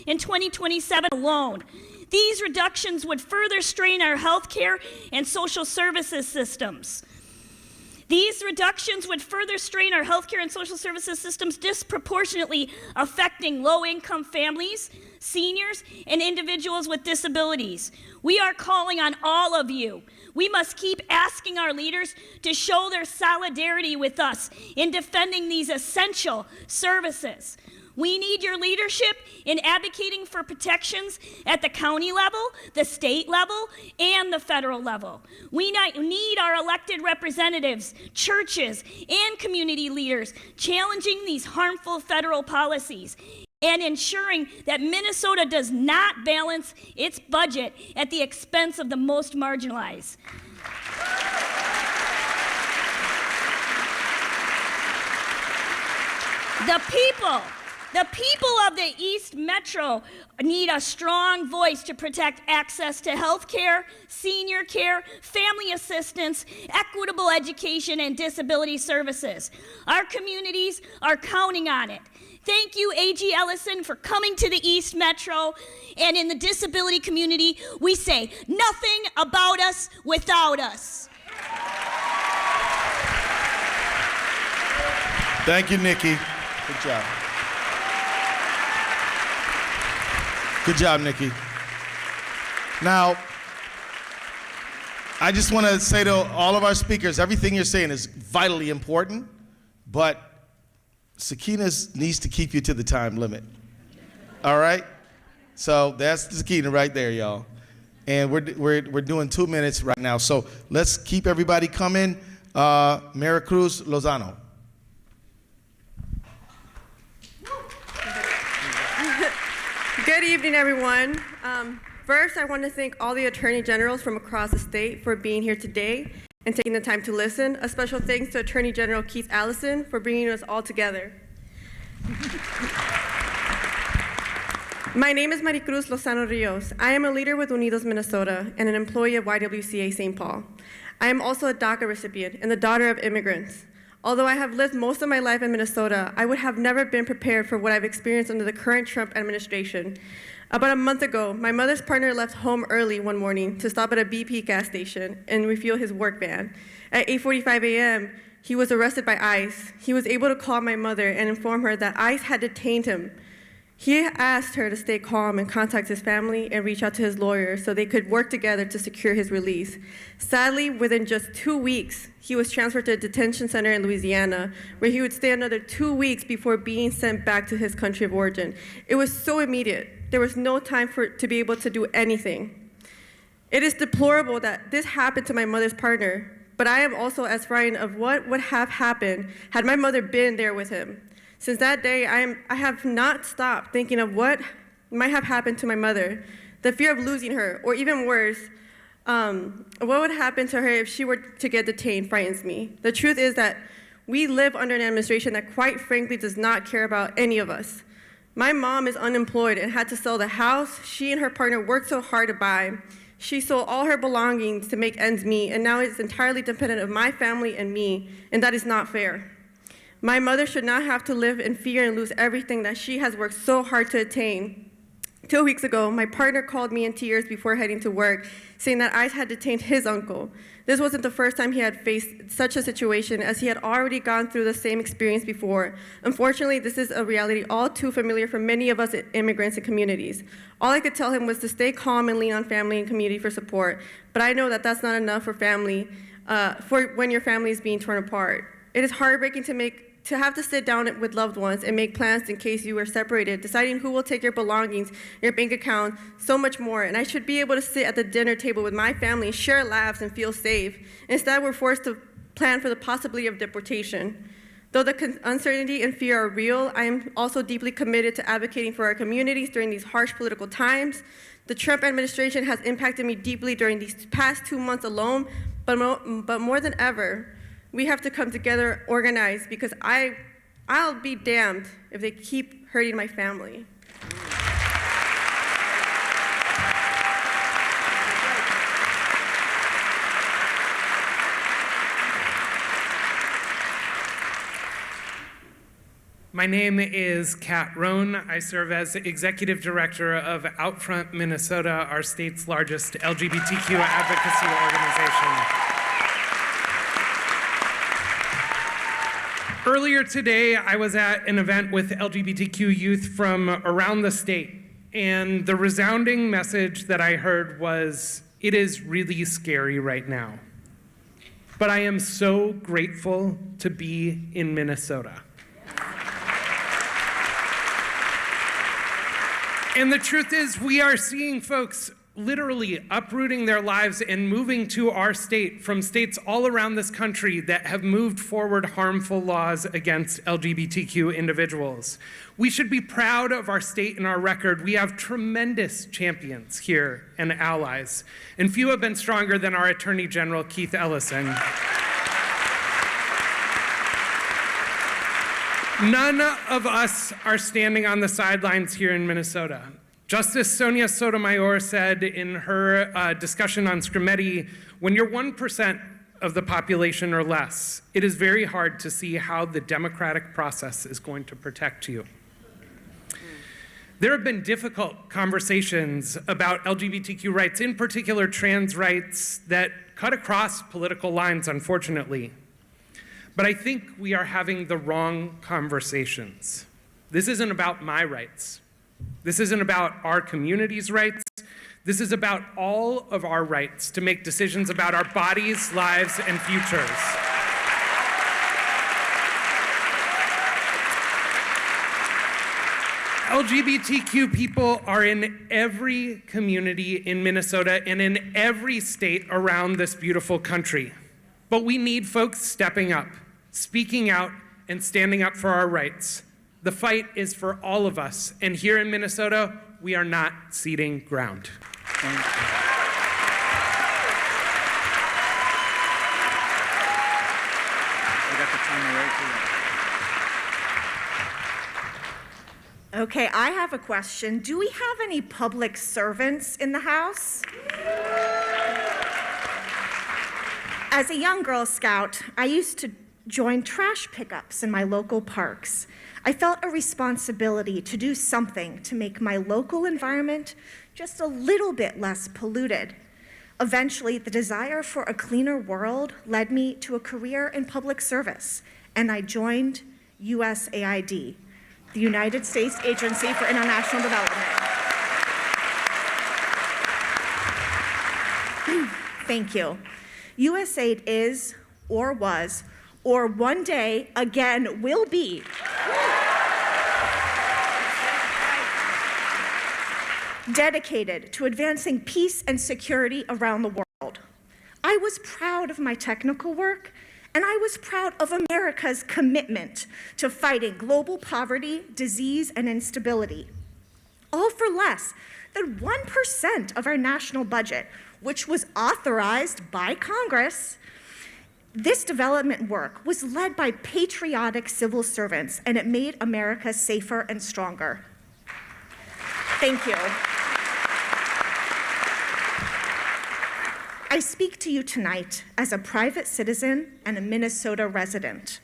Speaker 10: in 2027 alone. These reductions would further strain our health care and social services systems. These reductions would further strain our healthcare and social services systems, disproportionately affecting low-income families, seniors, and individuals with disabilities. We are calling on all of you. We must keep asking our leaders to show their solidarity with us in defending these essential services. We need your leadership in advocating for protections at the county level, the state level, and the federal level. We need our elected representatives, churches, and community leaders challenging these harmful federal policies and ensuring that Minnesota does not balance its budget at the expense of the most marginalized. The people of the East Metro need a strong voice to protect access to health care, senior care, family assistance, equitable education, and disability services. Our communities are counting on it. Thank you, A.G. Ellison, for coming to the East Metro. And in the disability community, we say, nothing about us without us.
Speaker 1: Thank you, Nikki. Good job. Good job, Nikki. Now, I just want to say to all of our speakers, everything you're saying is vitally important, but Sakina needs to keep you to the time limit. All right? So that's Sakina right there, y'all. And we're doing 2 minutes right now. So let's keep everybody coming. Maricruz Lozano.
Speaker 11: Good evening, everyone. First, I want to thank all the attorney generals from across the state for being here today and taking the time to listen. A special thanks to Attorney General Keith Ellison for bringing us all together. My name is Maricruz Lozano Rios. I am a leader with Unidos Minnesota and an employee of YWCA St. Paul. I am also a DACA recipient and the daughter of immigrants. Although I have lived most of my life in Minnesota, I would have never been prepared for what I've experienced under the current Trump administration. About a month ago, my mother's partner left home early one morning to stop at a BP gas station and refuel his work van. At 8:45 a.m., he was arrested by ICE. He was able to call my mother and inform her that ICE had detained him. He asked her to stay calm and contact his family and reach out to his lawyer so they could work together to secure his release. Sadly, within just 2 weeks, he was transferred to a detention center in Louisiana, where he would stay another 2 weeks before being sent back to his country of origin. It was so immediate. There was no time to be able to do anything. It is deplorable that this happened to my mother's partner, but I am also as frightened of what would have happened had my mother been there with him. Since that day, I have not stopped thinking of what might have happened to my mother, the fear of losing her, or even worse, what would happen to her if she were to get detained frightens me. The truth is that we live under an administration that quite frankly does not care about any of us. My mom is unemployed and had to sell the house she and her partner worked so hard to buy. She sold all her belongings to make ends meet, and now is entirely dependent of my family and me, and that is not fair. My mother should not have to live in fear and lose everything that she has worked so hard to attain. 2 weeks ago, my partner called me in tears before heading to work, saying that I had detained his uncle. This wasn't the first time he had faced such a situation, as he had already gone through the same experience before. Unfortunately, this is a reality all too familiar for many of us immigrants and communities. All I could tell him was to stay calm and lean on family and community for support, but I know that that's not enough for family, for when your family is being torn apart. It is heartbreaking to have to sit down with loved ones and make plans in case you are separated, deciding who will take your belongings, your bank account, so much more. And I should be able to sit at the dinner table with my family, share laughs, and feel safe. Instead, we're forced to plan for the possibility of deportation. Though the uncertainty and fear are real, I am also deeply committed to advocating for our communities during these harsh political times. The Trump administration has impacted me deeply during these past 2 months alone, but more than ever, we have to come together, organized, because I'll be damned if they keep hurting my family.
Speaker 12: My name is Kat Rohn. I serve as Executive Director of Outfront Minnesota, our state's largest LGBTQ advocacy organization. Earlier today, I was at an event with LGBTQ youth from around the state, and the resounding message that I heard was, it is really scary right now. But I am so grateful to be in Minnesota. And the truth is, we are seeing folks literally uprooting their lives and moving to our state from states all around this country that have moved forward harmful laws against LGBTQ individuals. We should be proud of our state and our record. We have tremendous champions here and allies, and few have been stronger than our Attorney General, Keith Ellison. None of us are standing on the sidelines here in Minnesota. Justice Sonia Sotomayor said in her discussion on Scrimeti, when you're 1% of the population or less, it is very hard to see how the democratic process is going to protect you. There have been difficult conversations about LGBTQ rights, in particular trans rights, that cut across political lines, unfortunately. But I think we are having the wrong conversations. This isn't about my rights. This isn't about our community's rights. This is about all of our rights to make decisions about our bodies, lives, and futures. LGBTQ people are in every community in Minnesota and in every state around this beautiful country. But we need folks stepping up, speaking out, and standing up for our rights. The fight is for all of us, and here in Minnesota, we are not ceding ground.
Speaker 6: Thank you. I got the timer right here.
Speaker 13: Okay, I have a question. Do we have any public servants in the House? As a young Girl Scout, I used to join trash pickups in my local parks. I felt a responsibility to do something to make my local environment just a little bit less polluted. Eventually, the desire for a cleaner world led me to a career in public service, and I joined USAID, the United States Agency for International Development. Thank you. USAID is, or was, or one day again will be dedicated to advancing peace and security around the world. I was proud of my technical work, and I was proud of America's commitment to fighting global poverty, disease, and instability, all for less than 1% of our national budget, which was authorized by Congress. This development work was led by patriotic civil servants, and it made America safer and stronger. Thank you. I speak to you tonight as a private citizen and a Minnesota resident.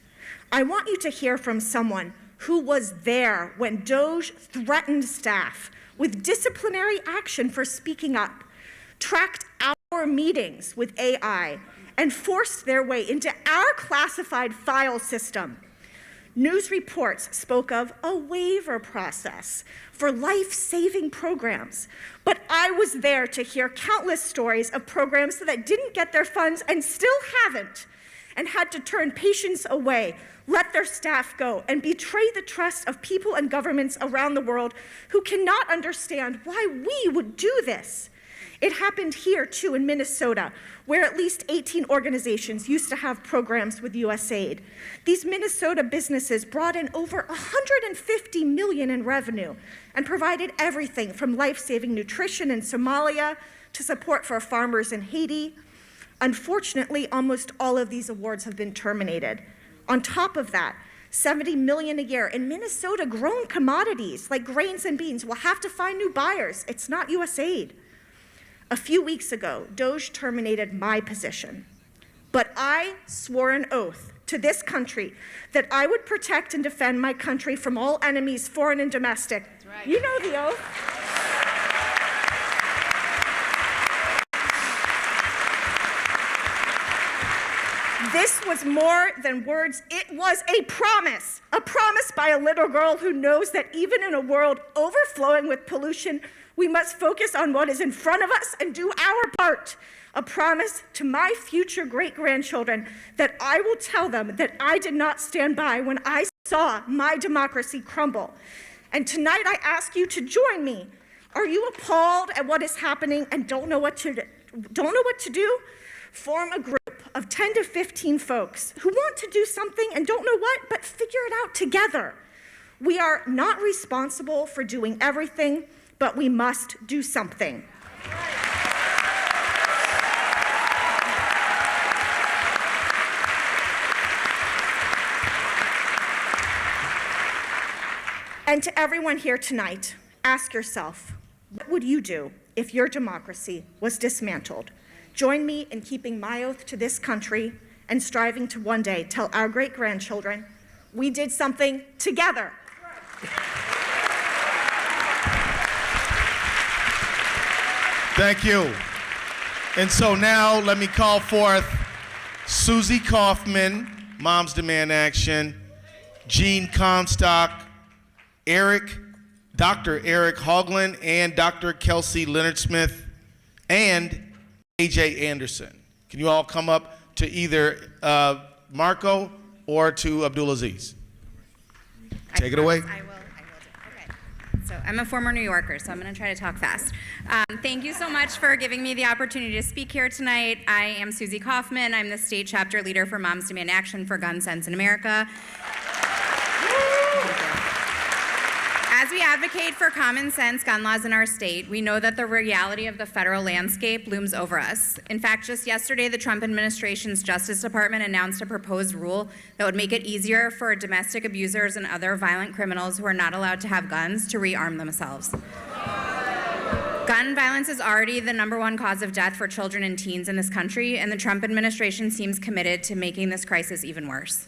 Speaker 13: I want you to hear from someone who was there when DOJ threatened staff with disciplinary action for speaking up, tracked our meetings with AI, and forced their way into our classified file system. News reports spoke of a waiver process for life-saving programs, but I was there to hear countless stories of programs that didn't get their funds and still haven't, and had to turn patients away, let their staff go, and betray the trust of people and governments around the world who cannot understand why we would do this. It happened here, too, in Minnesota, where at least 18 organizations used to have programs with USAID. These Minnesota businesses brought in over $150 million in revenue and provided everything from life-saving nutrition in Somalia to support for farmers in Haiti. Unfortunately, almost all of these awards have been terminated. On top of that, $70 million a year in Minnesota grown commodities like grains and beans will have to find new buyers. It's not USAID. A few weeks ago, DOJ terminated my position, but I swore an oath to this country that I would protect and defend my country from all enemies, foreign and domestic. That's right. You know the oath. This was more than words. It was a promise by a little girl who knows that even in a world overflowing with pollution, we must focus on what is in front of us and do our part. A promise to my future great-grandchildren that I will tell them that I did not stand by when I saw my democracy crumble. And tonight I ask you to join me. Are you appalled at what is happening and don't know what to do? Form a group of 10 to 15 folks who want to do something and don't know what, but figure it out together. We are not responsible for doing everything, but we must do something. And to everyone here tonight, ask yourself, what would you do if your democracy was dismantled? Join me in keeping my oath to this country and striving to one day tell our great-grandchildren, we did something together.
Speaker 1: Thank you. And so now let me call forth Susie Kaufman, Moms Demand Action, Jean Comstock, Dr. Eric Hoagland, and Dr. Kelsey Leonard-Smith, and AJ Anderson. Can you all come up to either Marco or to Abdulaziz? Take it away.
Speaker 14: I will do. Okay. So I'm a former New Yorker, so I'm going to try to talk fast. Thank you so much for giving me the opportunity to speak here tonight. I am Susie Kaufman. I'm the state chapter leader for Moms Demand Action for Gun Sense in America. As we advocate for common sense gun laws in our state, we know that the reality of the federal landscape looms over us. In fact, just yesterday, the Trump administration's Justice Department announced a proposed rule that would make it easier for domestic abusers and other violent criminals who are not allowed to have guns to rearm themselves. Gun violence is already the #1 cause of death for children and teens in this country, and the Trump administration seems committed to making this crisis even worse.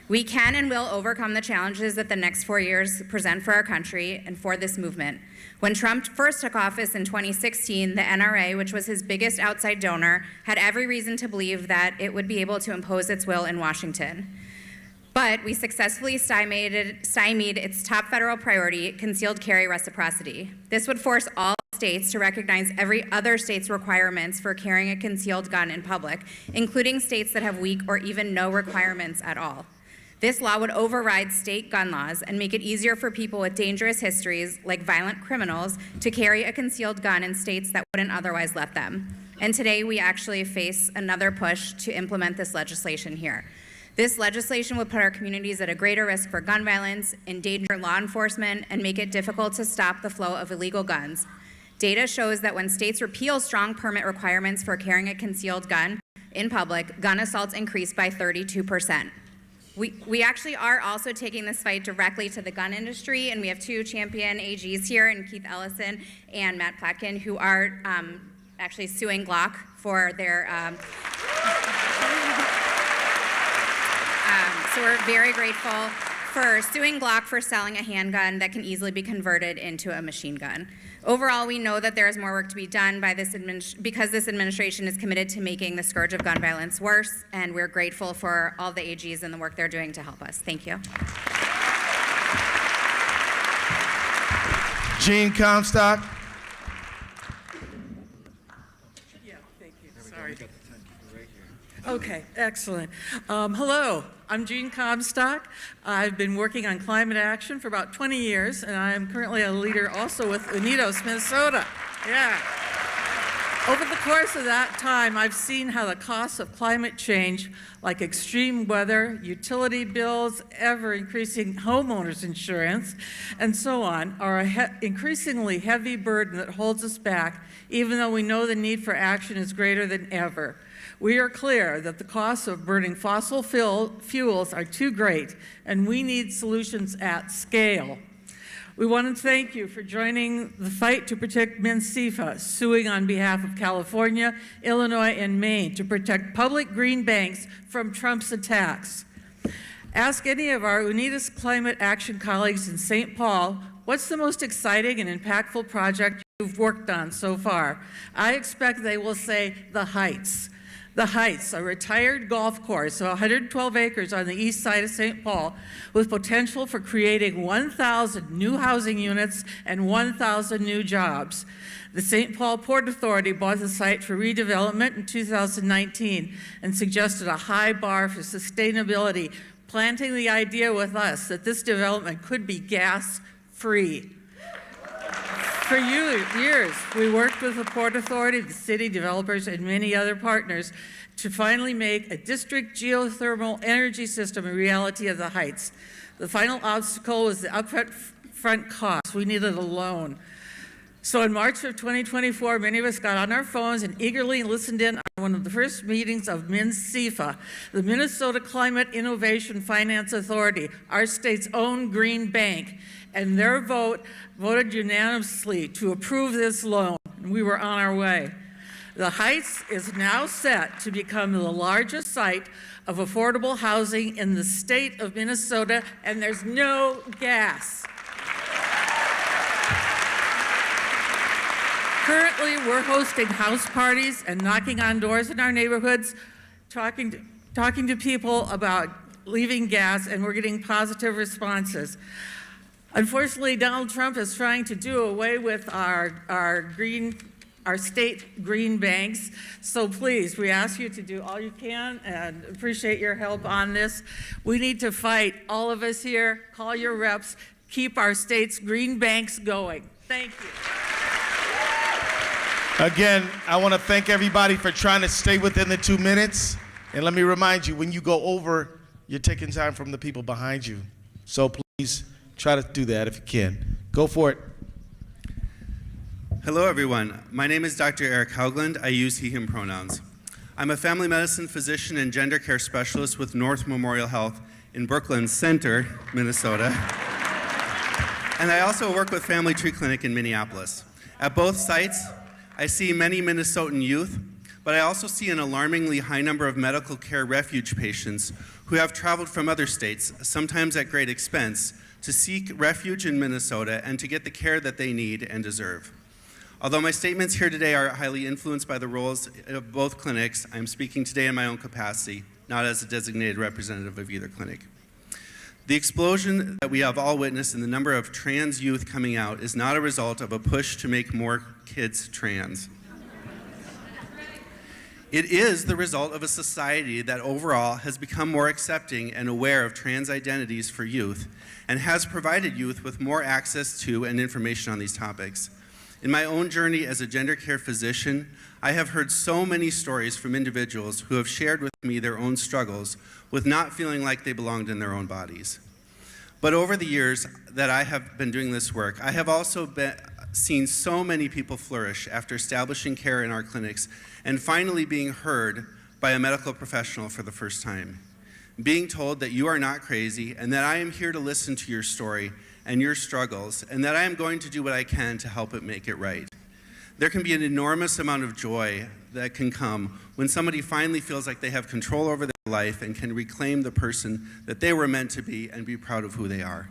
Speaker 14: We can and will overcome the challenges that the next 4 years present for our country and for this movement. When Trump first took office in 2016, the NRA, which was his biggest outside donor, had every reason to believe that it would be able to impose its will in Washington. But we successfully stymied its top federal priority, concealed carry reciprocity. This would force all states to recognize every other state's requirements for carrying a concealed gun in public, including states that have weak or even no requirements at all. This law would override state gun laws and make it easier for people with dangerous histories, like violent criminals, to carry a concealed gun in states that wouldn't otherwise let them. And today, we actually face another push to implement this legislation here. This legislation would put our communities at a greater risk for gun violence, endanger law enforcement, and make it difficult to stop the flow of illegal guns. Data shows that when states repeal strong permit requirements for carrying a concealed gun in public, gun assaults increase by 32%. We actually are also taking this fight directly to the gun industry, and we have two champion AGs here, and Keith Ellison and Matt Platkin, who are actually suing Glock for their, so we're very grateful for suing Glock for selling a handgun that can easily be converted into a machine gun. Overall, we know that there is more work to be done because this administration is committed to making the scourge of gun violence worse, and we're grateful for all the AGs and the work they're doing to help us. Thank you.
Speaker 1: Gene Comstock.
Speaker 15: Yeah, thank you. Sorry. Okay, excellent. Hello, I'm Jean Comstock. I've been working on climate action for about 20 years, and I am currently a leader also with Unidos, Minnesota. Yeah. Over the course of that time, I've seen how the costs of climate change, like extreme weather, utility bills, ever-increasing homeowners insurance, and so on, are an increasingly heavy burden that holds us back, even though we know the need for action is greater than ever. We are clear that the costs of burning fossil fuels are too great, and we need solutions at scale. We want to thank you for joining the fight to protect MnSEFA, suing on behalf of California, Illinois, and Maine to protect public green banks from Trump's attacks. Ask any of our Unidos Climate Action colleagues in St. Paul, what's the most exciting and impactful project you've worked on so far? I expect they will say the Heights. The Heights, a retired golf course, so 112 acres on the east side of St. Paul, with potential for creating 1,000 new housing units and 1,000 new jobs. The St. Paul Port Authority bought the site for redevelopment in 2019 and suggested a high bar for sustainability, planting the idea with us that this development could be gas-free. For years, we worked with the Port Authority, the city developers, and many other partners to finally make a district geothermal energy system a reality of the Heights. The final obstacle was the upfront cost. We needed a loan. So in March of 2024, many of us got on our phones and eagerly listened in on one of the first meetings of MnSEFA, the Minnesota Climate Innovation Finance Authority, our state's own green bank. And their voted unanimously to approve this loan, and we were on our way. The Heights is now set to become the largest site of affordable housing in the state of Minnesota, and there's no gas. Currently, we're hosting house parties and knocking on doors in our neighborhoods, talking to people about leaving gas, and we're getting positive responses. Unfortunately, Donald Trump is trying to do away with our state green banks. So please, we ask you to do all you can and appreciate your help on this. We need to fight, all of us here, call your reps, keep our state's green banks going. Thank you.
Speaker 1: Again, I want to thank everybody for trying to stay within the 2 minutes. And let me remind you, when you go over, you're taking time from the people behind you. So please, try to do that if you can. Go for it.
Speaker 16: Hello, everyone. My name is Dr. Eric Haugland. I use he, him pronouns. I'm a family medicine physician and gender care specialist with North Memorial Health in Brooklyn Center, Minnesota. And I also work with Family Tree Clinic in Minneapolis. At both sites, I see many Minnesotan youth, but I also see an alarmingly high number of medical care refuge patients who have traveled from other states, sometimes at great expense, to seek refuge in Minnesota and to get the care that they need and deserve. Although my statements here today are highly influenced by the roles of both clinics, I'm speaking today in my own capacity, not as a designated representative of either clinic. The explosion that we have all witnessed in the number of trans youth coming out is not a result of a push to make more kids trans. It is the result of a society that overall has become more accepting and aware of trans identities for youth and has provided youth with more access to and information on these topics. In my own journey as a gender care physician, I have heard so many stories from individuals who have shared with me their own struggles with not feeling like they belonged in their own bodies. But over the years that I have been doing this work, I have also seen so many people flourish after establishing care in our clinics and finally being heard by a medical professional for the first time. Being told that you are not crazy and that I am here to listen to your story and your struggles and that I am going to do what I can to help it make it right. There can be an enormous amount of joy that can come when somebody finally feels like they have control over their life and can reclaim the person that they were meant to be and be proud of who they are.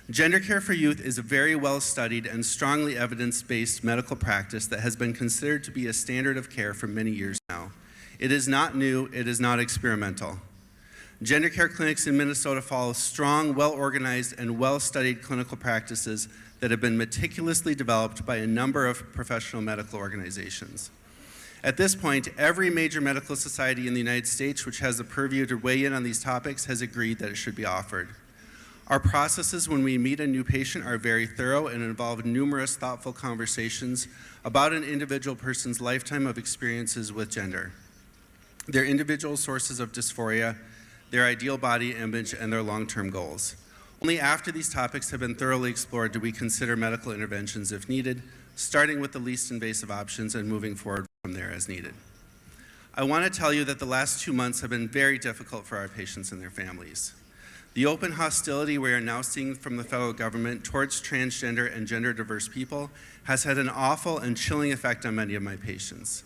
Speaker 16: Gender care for youth is a very well-studied and strongly evidence-based medical practice that has been considered to be a standard of care for many years now. It is not new, it is not experimental. Gender care clinics in Minnesota follow strong, well-organized, and well-studied clinical practices that have been meticulously developed by a number of professional medical organizations. At this point, every major medical society in the United States which has the purview to weigh in on these topics has agreed that it should be offered. Our processes when we meet a new patient are very thorough and involve numerous thoughtful conversations about an individual person's lifetime of experiences with gender, their individual sources of dysphoria, their ideal body image, and their long-term goals. Only after these topics have been thoroughly explored do we consider medical interventions if needed, starting with the least invasive options and moving forward from there as needed. I want to tell you that the last 2 months have been very difficult for our patients and their families. The open hostility we are now seeing from the federal government towards transgender and gender diverse people has had an awful and chilling effect on many of my patients.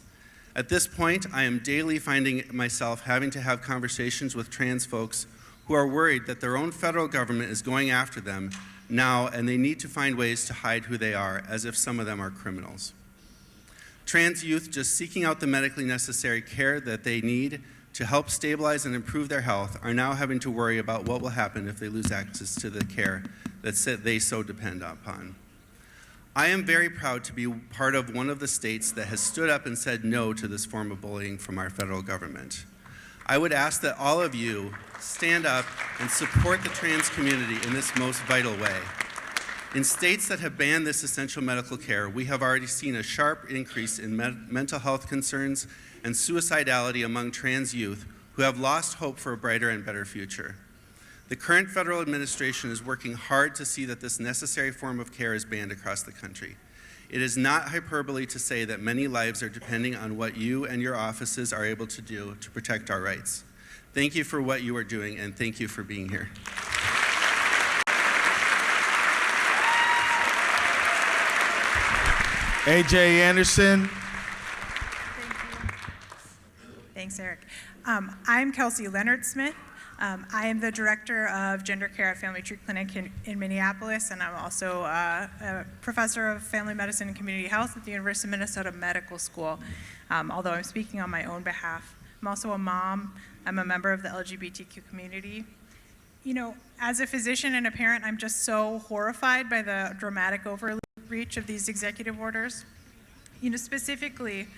Speaker 16: At this point, I am daily finding myself having to have conversations with trans folks who are worried that their own federal government is going after them now and they need to find ways to hide who they are, as if some of them are criminals. Trans youth just seeking out the medically necessary care that they need to help stabilize and improve their health are now having to worry about what will happen if they lose access to the care that they so depend upon. I am very proud to be part of one of the states that has stood up and said no to this form of bullying from our federal government. I would ask that all of you stand up and support the trans community in this most vital way. In states that have banned this essential medical care, we have already seen a sharp increase in mental health concerns and suicidality among trans youth who have lost hope for a brighter and better future. The current federal administration is working hard to see that this necessary form of care is banned across the country. It is not hyperbole to say that many lives are depending on what you and your offices are able to do to protect our rights. Thank you for what you are doing, and thank you for being here.
Speaker 1: AJ Anderson.
Speaker 17: Thanks, Eric. I'm Kelsey Leonard-Smith. I am the director of gender care at Family Tree Clinic in Minneapolis, and I'm also a professor of family medicine and community health at the University of Minnesota Medical School, although I'm speaking on my own behalf. I'm also a mom. I'm a member of the LGBTQ community. You know, as a physician and a parent, I'm just so horrified by the dramatic overreach of these executive orders. You know, specifically,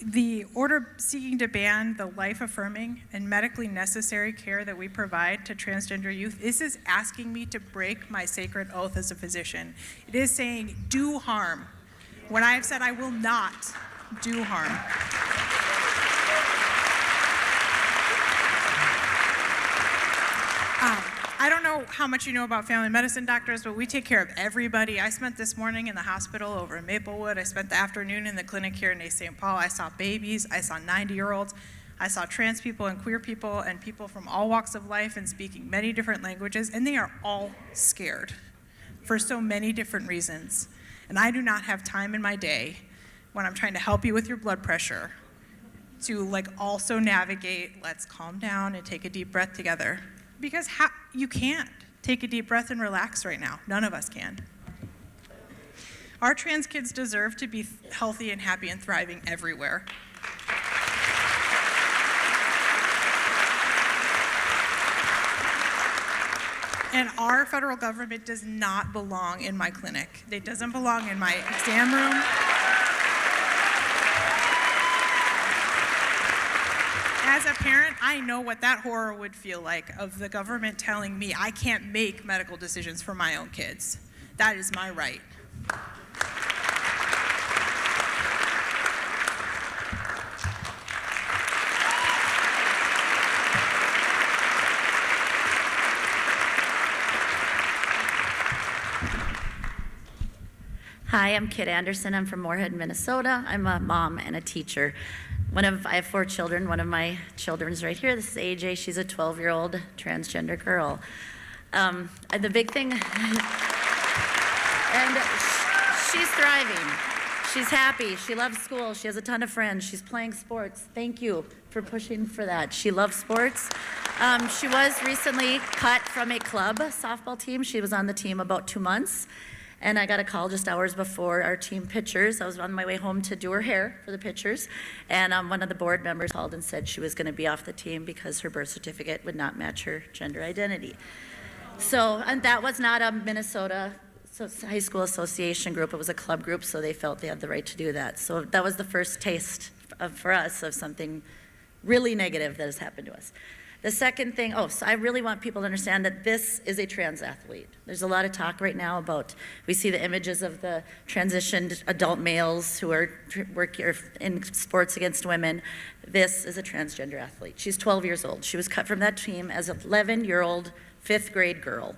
Speaker 17: the order seeking to ban the life-affirming and medically necessary care that we provide to transgender youth, this is asking me to break my sacred oath as a physician. It is saying, do harm, when I have said I will not do harm. I don't know how much you know about family medicine doctors, but we take care of everybody. I spent this morning in the hospital over in Maplewood. I spent the afternoon in the clinic here in East St. Paul. I saw babies. I saw 90-year-olds. I saw trans people and queer people and people from all walks of life and speaking many different languages, and they are all scared for so many different reasons. And I do not have time in my day when I'm trying to help you with your blood pressure to also navigate, let's calm down and take a deep breath together. Because you can't take a deep breath and relax right now. None of us can. Our trans kids deserve to be healthy and happy and thriving everywhere. And our federal government does not belong in my clinic. It doesn't belong in my exam room. As a parent, I know what that horror would feel like of the government telling me I can't make medical decisions for my own kids. That is my right.
Speaker 18: Hi, I'm Kit Anderson. I'm from Moorhead, Minnesota. I'm a mom and a teacher. I have 4 children. One of my children's right here. This is AJ. She's a 12-year-old transgender girl. The big thing, and she's thriving. She's happy. She loves school. She has a ton of friends. She's playing sports. Thank you for pushing for that. She loves sports. She was recently cut from a club softball team. She was on the team about 2 months. And I got a call just hours before our team pictures. I was on my way home to do her hair for the pictures. And one of the board members called and said she was going to be off the team because her birth certificate would not match her gender identity. So, and that was not a Minnesota high school association group. It was a club group, so they felt they had the right to do that. So that was the first taste for us of something really negative that has happened to us. The second thing, so I really want people to understand that this is a trans athlete. There's a lot of talk right now about, we see the images of the transitioned adult males who are working in sports against women. This is a transgender athlete. She's 12 years old. She was cut from that team as an 11-year-old, 5th grade girl.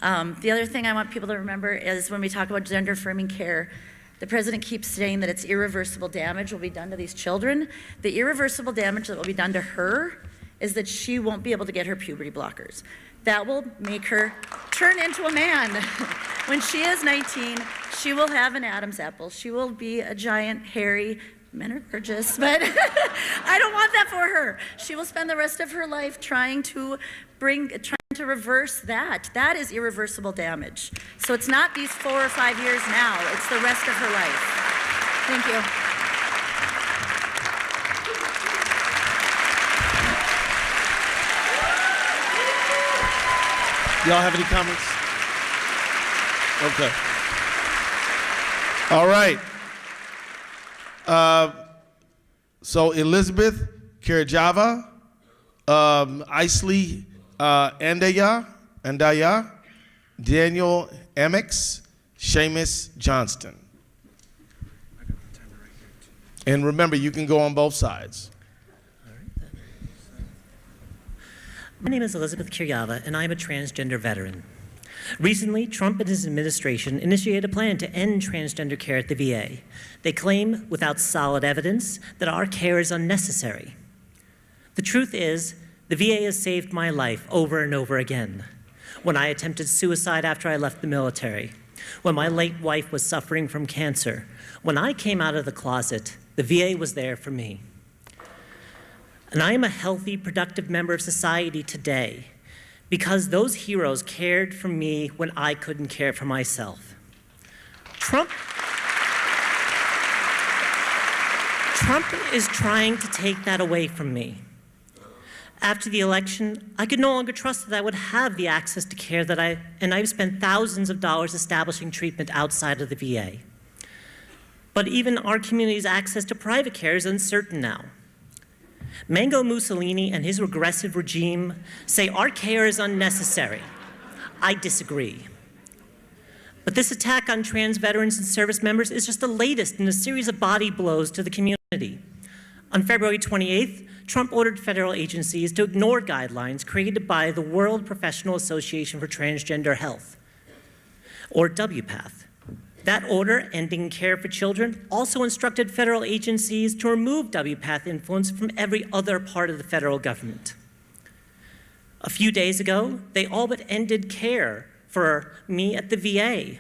Speaker 18: The other thing I want people to remember is when we talk about gender affirming care, the president keeps saying that it's irreversible damage will be done to these children. The irreversible damage that will be done to her is that she won't be able to get her puberty blockers. That will make her turn into a man. When she is 19, she will have an Adam's apple. She will be a giant, hairy, men are gorgeous, but I don't want that for her. She will spend the rest of her life trying to reverse that. That is irreversible damage. So it's not these 4 or 5 years now, it's the rest of her life. Thank you.
Speaker 1: Y'all have any comments? Okay. All right. So Elizabeth Kirjava, Isley Andaya, Daniel Amex, Seamus Johnston. And remember, you can go on both sides.
Speaker 19: My name is Elizabeth Kiryava, and I am a transgender veteran. Recently, Trump and his administration initiated a plan to end transgender care at the VA. They claim, without solid evidence, that our care is unnecessary. The truth is, the VA has saved my life over and over again. When I attempted suicide after I left the military, when my late wife was suffering from cancer, when I came out of the closet, the VA was there for me. And I am a healthy, productive member of society today because those heroes cared for me when I couldn't care for myself. Trump is trying to take that away from me. After the election, I could no longer trust that I would have the access to care and I've spent thousands of dollars establishing treatment outside of the VA. But even our community's access to private care is uncertain now. Mango Mussolini and his regressive regime say our care is unnecessary. I disagree. But this attack on trans veterans and service members is just the latest in a series of body blows to the community. On February 28th, Trump ordered federal agencies to ignore guidelines created by the World Professional Association for Transgender Health, or WPATH. That order, ending care for children, also instructed federal agencies to remove WPATH influence from every other part of the federal government. A few days ago, they all but ended care for me at the VA.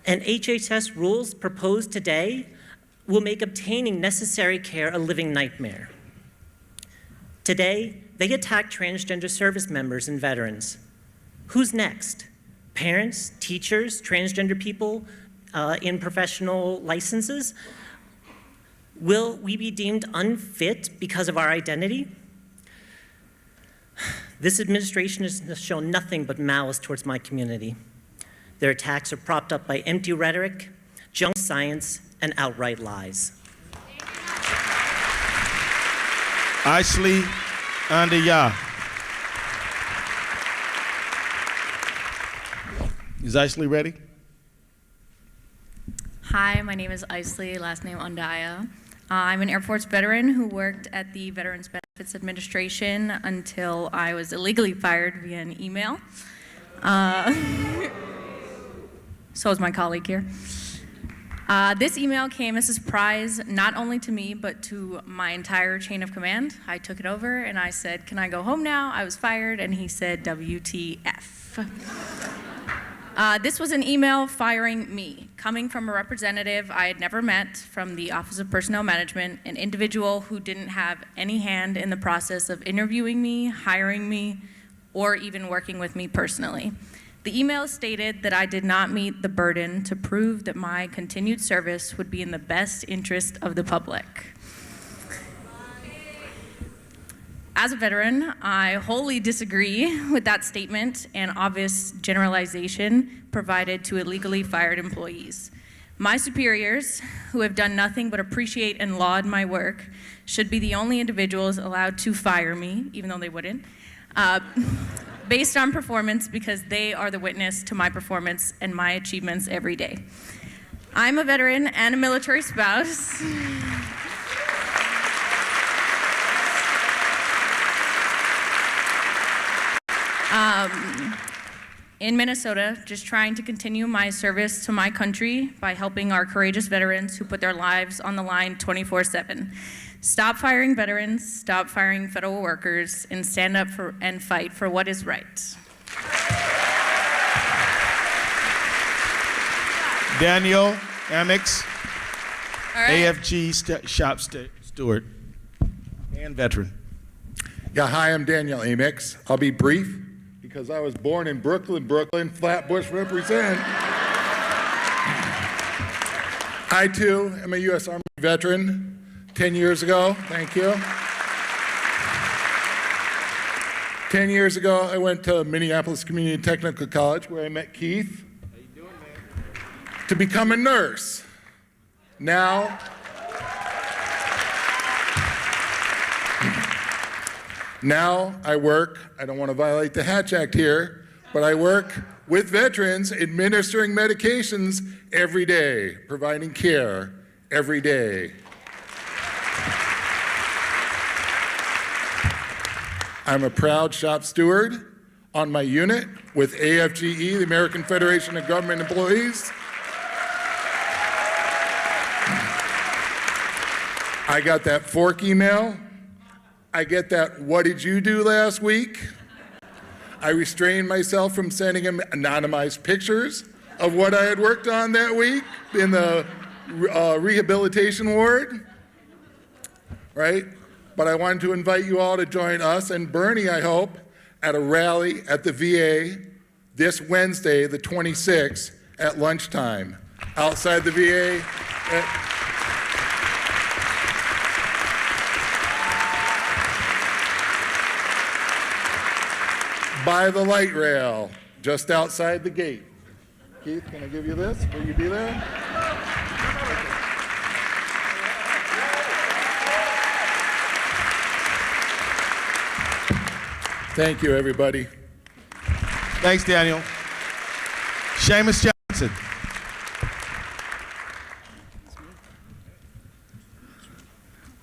Speaker 19: And HHS rules proposed today will make obtaining necessary care a living nightmare. Today, they attack transgender service members and veterans. Who's next? Parents, teachers, transgender people in professional licenses? Will we be deemed unfit because of our identity? This administration has shown nothing but malice towards my community. Their attacks are propped up by empty rhetoric, junk science, and outright lies.
Speaker 1: Isley Andaya. Is Isley ready?
Speaker 20: Hi, my name is Isley, last name Andaya. I'm an Air Force veteran who worked at the Veterans Benefits Administration until I was illegally fired via an email. So is my colleague here. This email came as a surprise, not only to me, but to my entire chain of command. I took it over and I said, "Can I go home now? I was fired." And he said, "WTF." This was an email firing me, coming from a representative I had never met from the Office of Personnel Management, an individual who didn't have any hand in the process of interviewing me, hiring me, or even working with me personally. The email stated that I did not meet the burden to prove that my continued service would be in the best interest of the public. As a veteran, I wholly disagree with that statement and obvious generalization provided to illegally fired employees. My superiors, who have done nothing but appreciate and laud my work, should be the only individuals allowed to fire me, even though they wouldn't, based on performance, because they are the witness to my performance and my achievements every day. I'm a veteran and a military spouse. In Minnesota, just trying to continue my service to my country by helping our courageous veterans who put their lives on the line 24/7. Stop firing veterans, stop firing federal workers, and stand up for and fight for what is right.
Speaker 1: Daniel Amex,
Speaker 20: All right.
Speaker 1: AFG shop steward and veteran.
Speaker 21: Yeah, hi, I'm Daniel Amex. I'll be brief because I was born in Brooklyn, Flatbush represent. I too am a U.S. Army veteran. 10 years ago, thank you. 10 years ago, I went to Minneapolis Community Technical College where I met Keith. How you doing, man? To become a nurse. Now I work, I don't want to violate the Hatch Act here, but I work with veterans administering medications every day, providing care every day. I'm a proud shop steward on my unit with AFGE, the American Federation of Government Employees. I got that fork email. I get that, what did you do last week? I restrained myself from sending him anonymized pictures of what I had worked on that week in the rehabilitation ward, right? But I wanted to invite you all to join us and Bernie, I hope, at a rally at the VA this Wednesday, the 26th, at lunchtime, outside the VA. By the light rail, just outside the gate. Keith, can I give you this? Will you be there? Thank you, everybody.
Speaker 1: Thanks, Daniel. Seamus Johnson.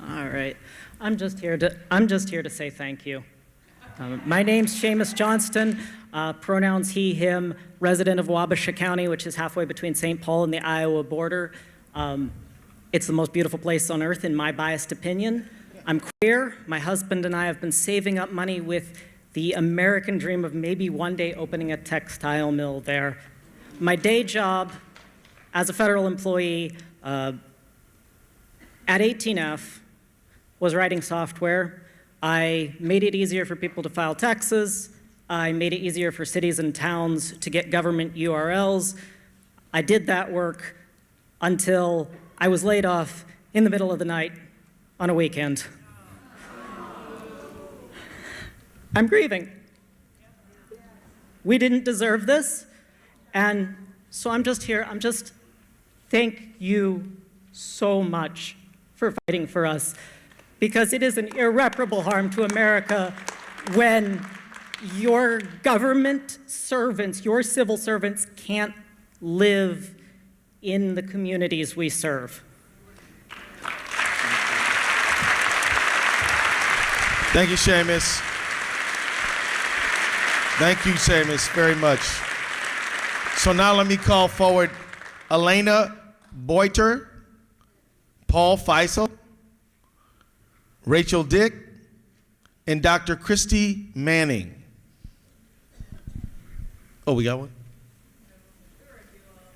Speaker 22: All right. I'm just here to say thank you. My name's Seamus Johnston, pronouns he, him, resident of Wabasha County, which is halfway between St. Paul and the Iowa border. It's the most beautiful place on earth, in my biased opinion. I'm queer. My husband and I have been saving up money with the American dream of maybe one day opening a textile mill there. My day job as a federal employee at 18F was writing software. I made it easier for people to file taxes. I made it easier for cities and towns to get government URLs. I did that work until I was laid off in the middle of the night on a weekend. I'm grieving. We didn't deserve this, and so I'm just here. Thank you so much for fighting for us, because it is an irreparable harm to America when your government servants, your civil servants, can't live in the communities we serve.
Speaker 1: Thank you, Seamus. Thank you, Seamus, very much. So now let me call forward Elena Boiter, Paul Feisel, Rachel Dick, and Dr. Christy Manning. Oh, we got one?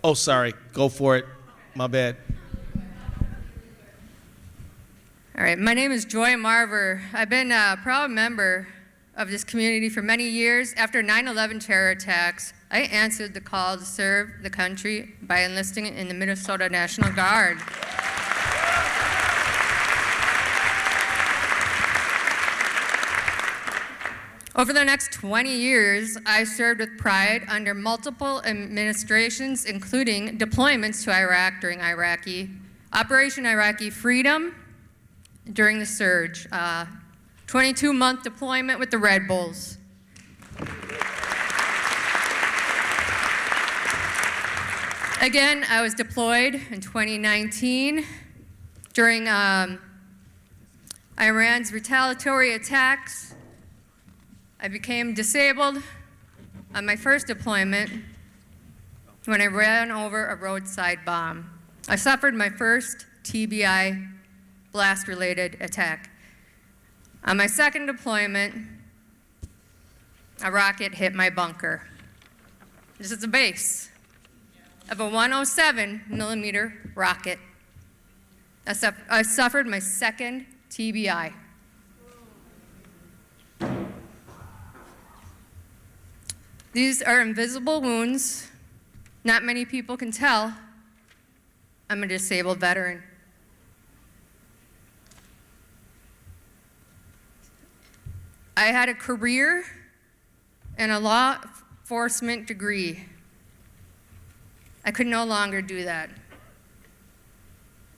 Speaker 1: Oh, sorry. Go for it. My bad.
Speaker 2: All right, my name is Joy Marver. I've been a proud member of this community for many years. After 9/11 terror attacks, I answered the call to serve the country by enlisting in the Minnesota National Guard. Over the next 20 years, I served with pride under multiple administrations, including deployments to Iraq during Operation Iraqi Freedom during the surge, 22-month deployment with the Red Bulls. Again, I was deployed in 2019 during Iran's retaliatory attacks. I became disabled on my first deployment when I ran over a roadside bomb. I suffered my first TBI blast-related attack. On my second deployment, a rocket hit my bunker. This is the base of a 107 millimeter rocket. I suffered my second TBI. These are invisible wounds. Not many people can tell I'm a disabled veteran. I had a career and a law enforcement degree. I could no longer do that.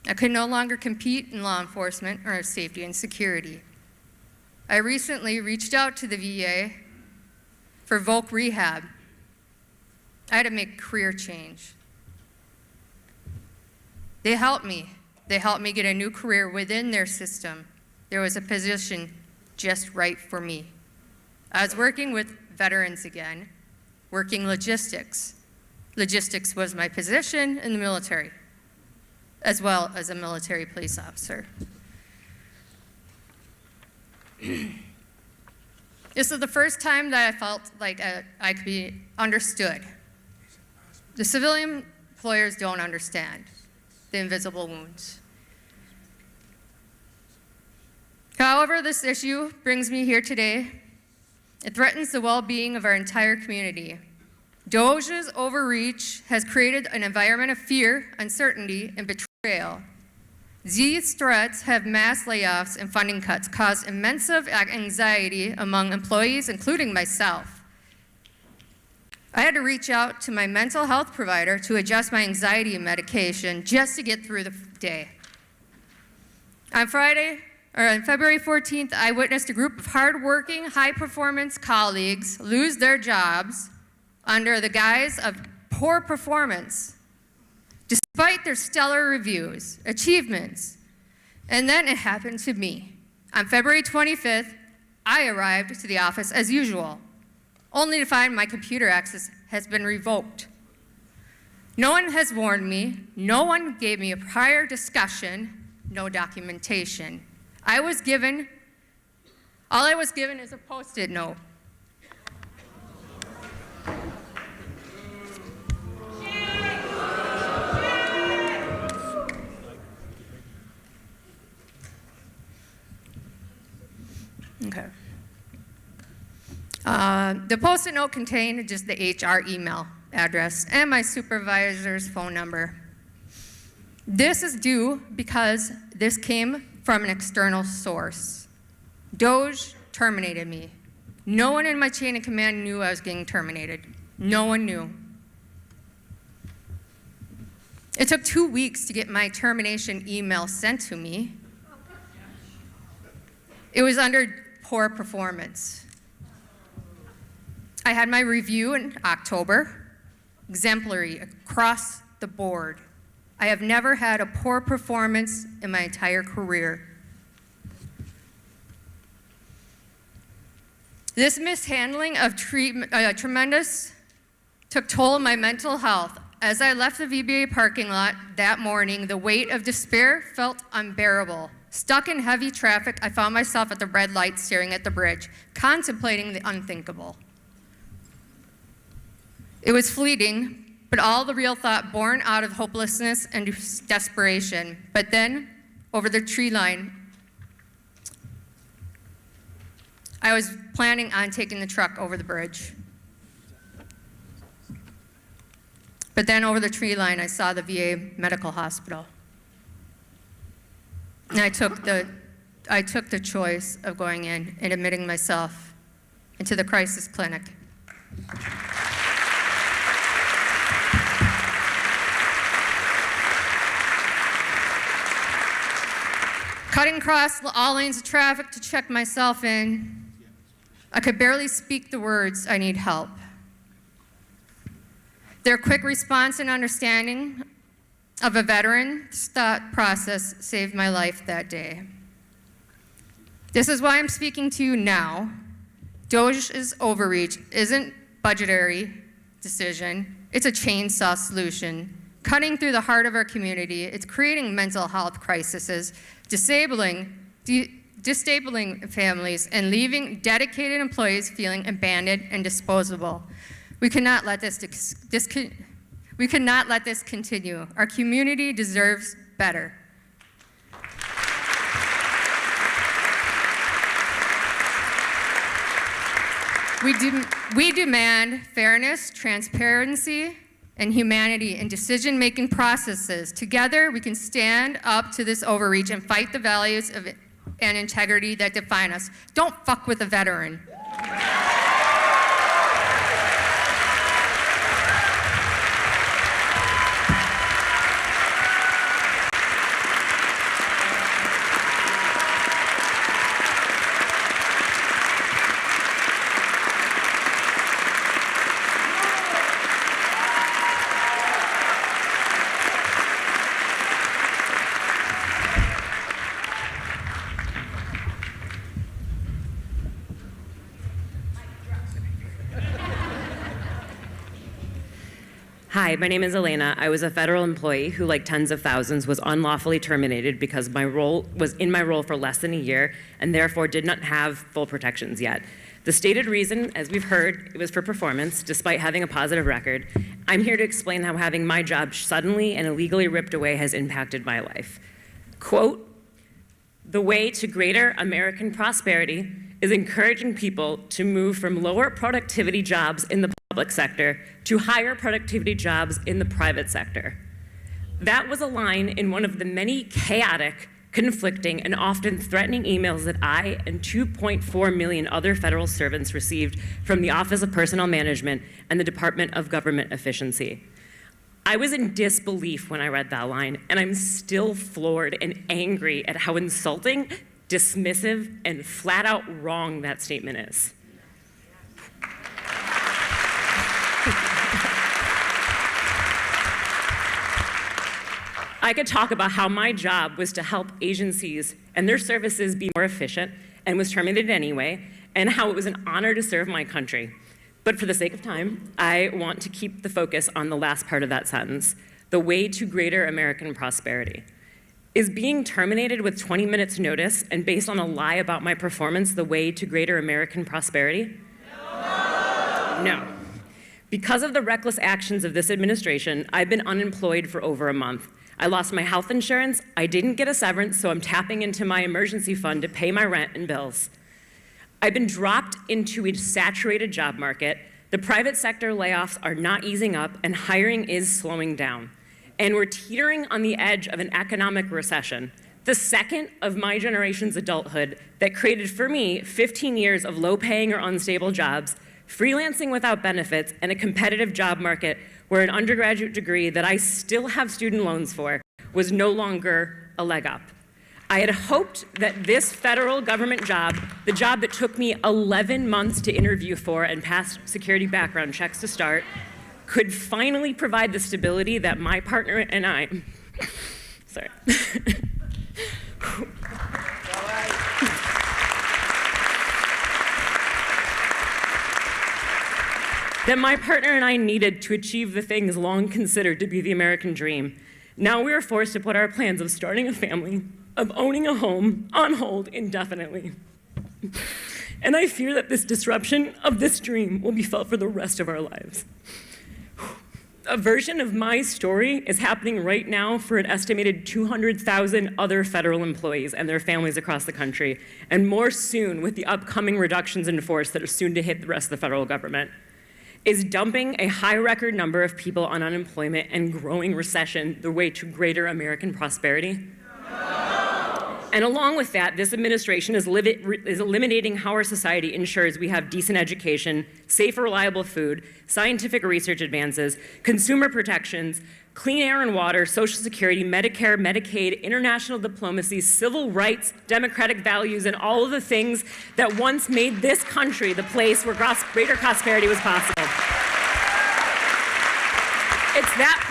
Speaker 2: I could no longer compete in law enforcement or safety and security. I recently reached out to the VA for voc rehab. I had to make a career change. They helped me. They helped me get a new career within their system. There was a position just right for me. I was working with veterans again, working logistics. Logistics was my position in the military, as well as a military police officer. This is the first time that I felt like I could be understood. The civilian employers don't understand the invisible wounds. However, this issue brings me here today. It threatens the well-being of our entire community. DOJ's overreach has created an environment of fear, uncertainty, and betrayal. These threats have mass layoffs and funding cuts caused immense anxiety among employees, including myself. I had to reach out to my mental health provider to adjust my anxiety medication just to get through the day. On February 14th, I witnessed a group of hardworking, high-performance colleagues lose their jobs under the guise of poor performance, despite their stellar reviews, achievements. And then it happened to me. On February 25th, I arrived to the office as usual, only to find my computer access has been revoked. No one has warned me, no one gave me a prior discussion, no documentation. All I was given is a Post-it note. Okay. The Post-it note contained just the HR email address and my supervisor's phone number. This is due because this came from an external source. DOJ terminated me. No one in my chain of command knew I was getting terminated. No one knew. It took 2 weeks to get my termination email sent to me. It was under poor performance. I had my review in October, exemplary across the board. I have never had a poor performance in my entire career. This mishandling of tremendous took toll on my mental health. As I left the VBA parking lot that morning, the weight of despair felt unbearable. Stuck in heavy traffic, I found myself at the red light staring at the bridge, contemplating the unthinkable. It was fleeting, but all the real thought born out of hopelessness and desperation. But then, over the tree line, I was planning on taking the truck over the bridge. But then over the tree line, I saw the VA medical hospital. And I took the choice of going in and admitting myself into the crisis clinic. Cutting across all lanes of traffic to check myself in, I could barely speak the words, "I need help." Their quick response and understanding of a veteran's thought process saved my life that day. This is why I'm speaking to you now. DOJ's overreach isn't budgetary decision, it's a chainsaw solution, cutting through the heart of our community. It's creating mental health crises, disabling families, and leaving dedicated employees feeling abandoned and disposable. We cannot let this continue. Our community deserves better. We demand fairness, transparency, and humanity in decision-making processes. Together, we can stand up to this overreach and fight the values and integrity that define us. Don't fuck with a veteran.
Speaker 3: Hi, my name is Elena. I was a federal employee who, like tens of thousands, was unlawfully terminated because my role was in my role for less than a year and therefore did not have full protections yet. The stated reason, as we've heard, it was for performance, despite having a positive record. I'm here to explain how having my job suddenly and illegally ripped away has impacted my life. Quote, "The way to greater American prosperity is encouraging people to move from lower productivity jobs in the public sector to higher productivity jobs in the private sector." That was a line in one of the many chaotic, conflicting, and often threatening emails that I and 2.4 million other federal servants received from the Office of Personnel Management and the Department of Government Efficiency. I was in disbelief when I read that line, and I'm still floored and angry at how insulting, dismissive, and flat out wrong that statement is. I could talk about how my job was to help agencies and their services be more efficient and was terminated anyway, and how it was an honor to serve my country. But for the sake of time, I want to keep the focus on the last part of that sentence, the way to greater American prosperity. Is being terminated with 20 minutes notice and based on a lie about my performance the way to greater American prosperity? No. Because of the reckless actions of this administration, I've been unemployed for over a month. I lost my health insurance, I didn't get a severance, so I'm tapping into my emergency fund to pay my rent and bills. I've been dropped into a saturated job market. The private sector layoffs are not easing up and hiring is slowing down. And we're teetering on the edge of an economic recession, the second of my generation's adulthood that created for me 15 years of low-paying or unstable jobs, freelancing without benefits, and a competitive job market where an undergraduate degree that I still have student loans for was no longer a leg up. I had hoped that this federal government job, the job that took me 11 months to interview for and pass security background checks to start, could finally provide the stability that my partner and I, sorry. that my partner and I needed to achieve the things long considered to be the American dream. Now we are forced to put our plans of starting a family, of owning a home, on hold indefinitely. And I fear that this disruption of this dream will be felt for the rest of our lives. A version of my story is happening right now for an estimated 200,000 other federal employees and their families across the country, and more soon with the upcoming reductions in force that are soon to hit the rest of the federal government. Is dumping a high record number of people on unemployment and growing recession the way to greater American prosperity? And along with that, this administration is eliminating how our society ensures we have decent education, safe and reliable food, scientific research advances, consumer protections, clean air and water, Social Security, Medicare, Medicaid, international diplomacy, civil rights, democratic values, and all of the things that once made this country the place where greater prosperity was possible. It's that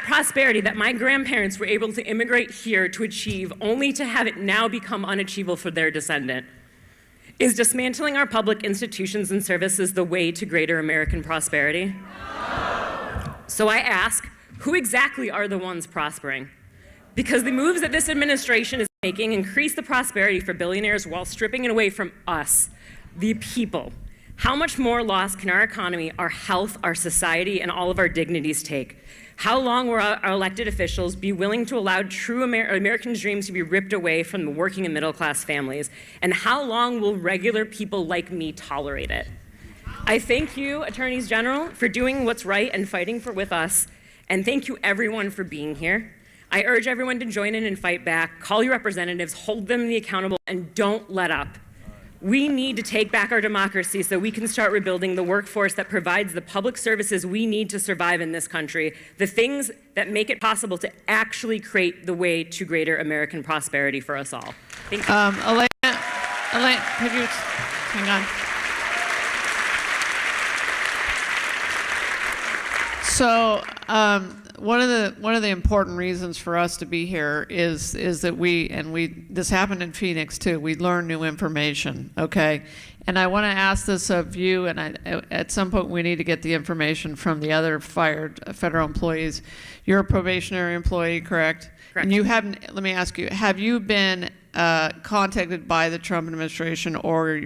Speaker 3: prosperity that my grandparents were able to immigrate here to achieve, only to have it now become unachievable for their descendant. Is dismantling our public institutions and services the way to greater American prosperity? So I ask, who exactly are the ones prospering? Because the moves that this administration is making increase the prosperity for billionaires while stripping it away from us, the people. How much more loss can our economy, our health, our society, and all of our dignities take? How long will our elected officials be willing to allow true American dreams to be ripped away from the working and middle class families? And how long will regular people like me tolerate it? I thank you, Attorneys General, for doing what's right and fighting with us. And thank you, everyone, for being here. I urge everyone to join in and fight back. Call your representatives, hold them accountable, and don't let up. We need to take back our democracy so we can start rebuilding the workforce that provides the public services we need to survive in this country, the things that make it possible to actually create the way to greater American prosperity for us all. Thank you.
Speaker 4: Elaine, could you hang on? So one of the important reasons for us to be here is that this happened in Phoenix too. We learn new information, okay? And I want to ask this of you, and at some point we need to get the information from the other fired federal employees. You're a probationary employee, correct?
Speaker 3: Correct.
Speaker 4: And you haven't. Let me ask you: have you been contacted by the Trump administration, or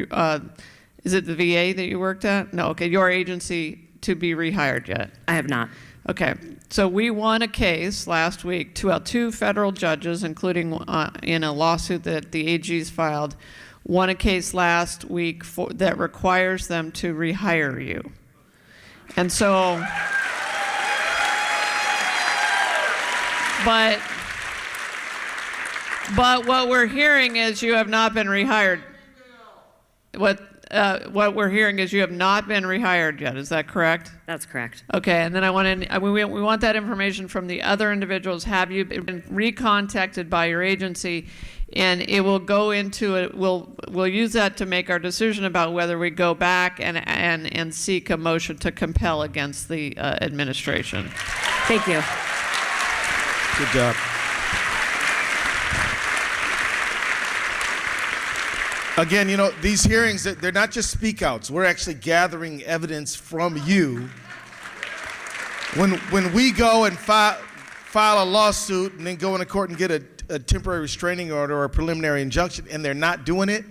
Speaker 4: is it the VA that you worked at? No, okay, your agency to be rehired yet?
Speaker 3: I have not.
Speaker 4: Okay, so we won a case last week. Two federal judges, including in a lawsuit that the AG's filed, won a case last week that requires them to rehire you. And so, but what we're hearing is you have not been rehired. What we're hearing is you have not been rehired yet. Is that correct?
Speaker 3: That's correct.
Speaker 4: Okay, and then we want that information from the other individuals. Have you been recontacted by your agency? And it will go into it. We'll use that to make our decision about whether we go back and seek a motion to compel against the administration.
Speaker 3: Thank you.
Speaker 1: Good job. Again, you know, these hearings, they're not just speak outs. We're actually gathering evidence from you. When we go and file a lawsuit and then go into court and get a temporary restraining order or a preliminary injunction and they're not doing it,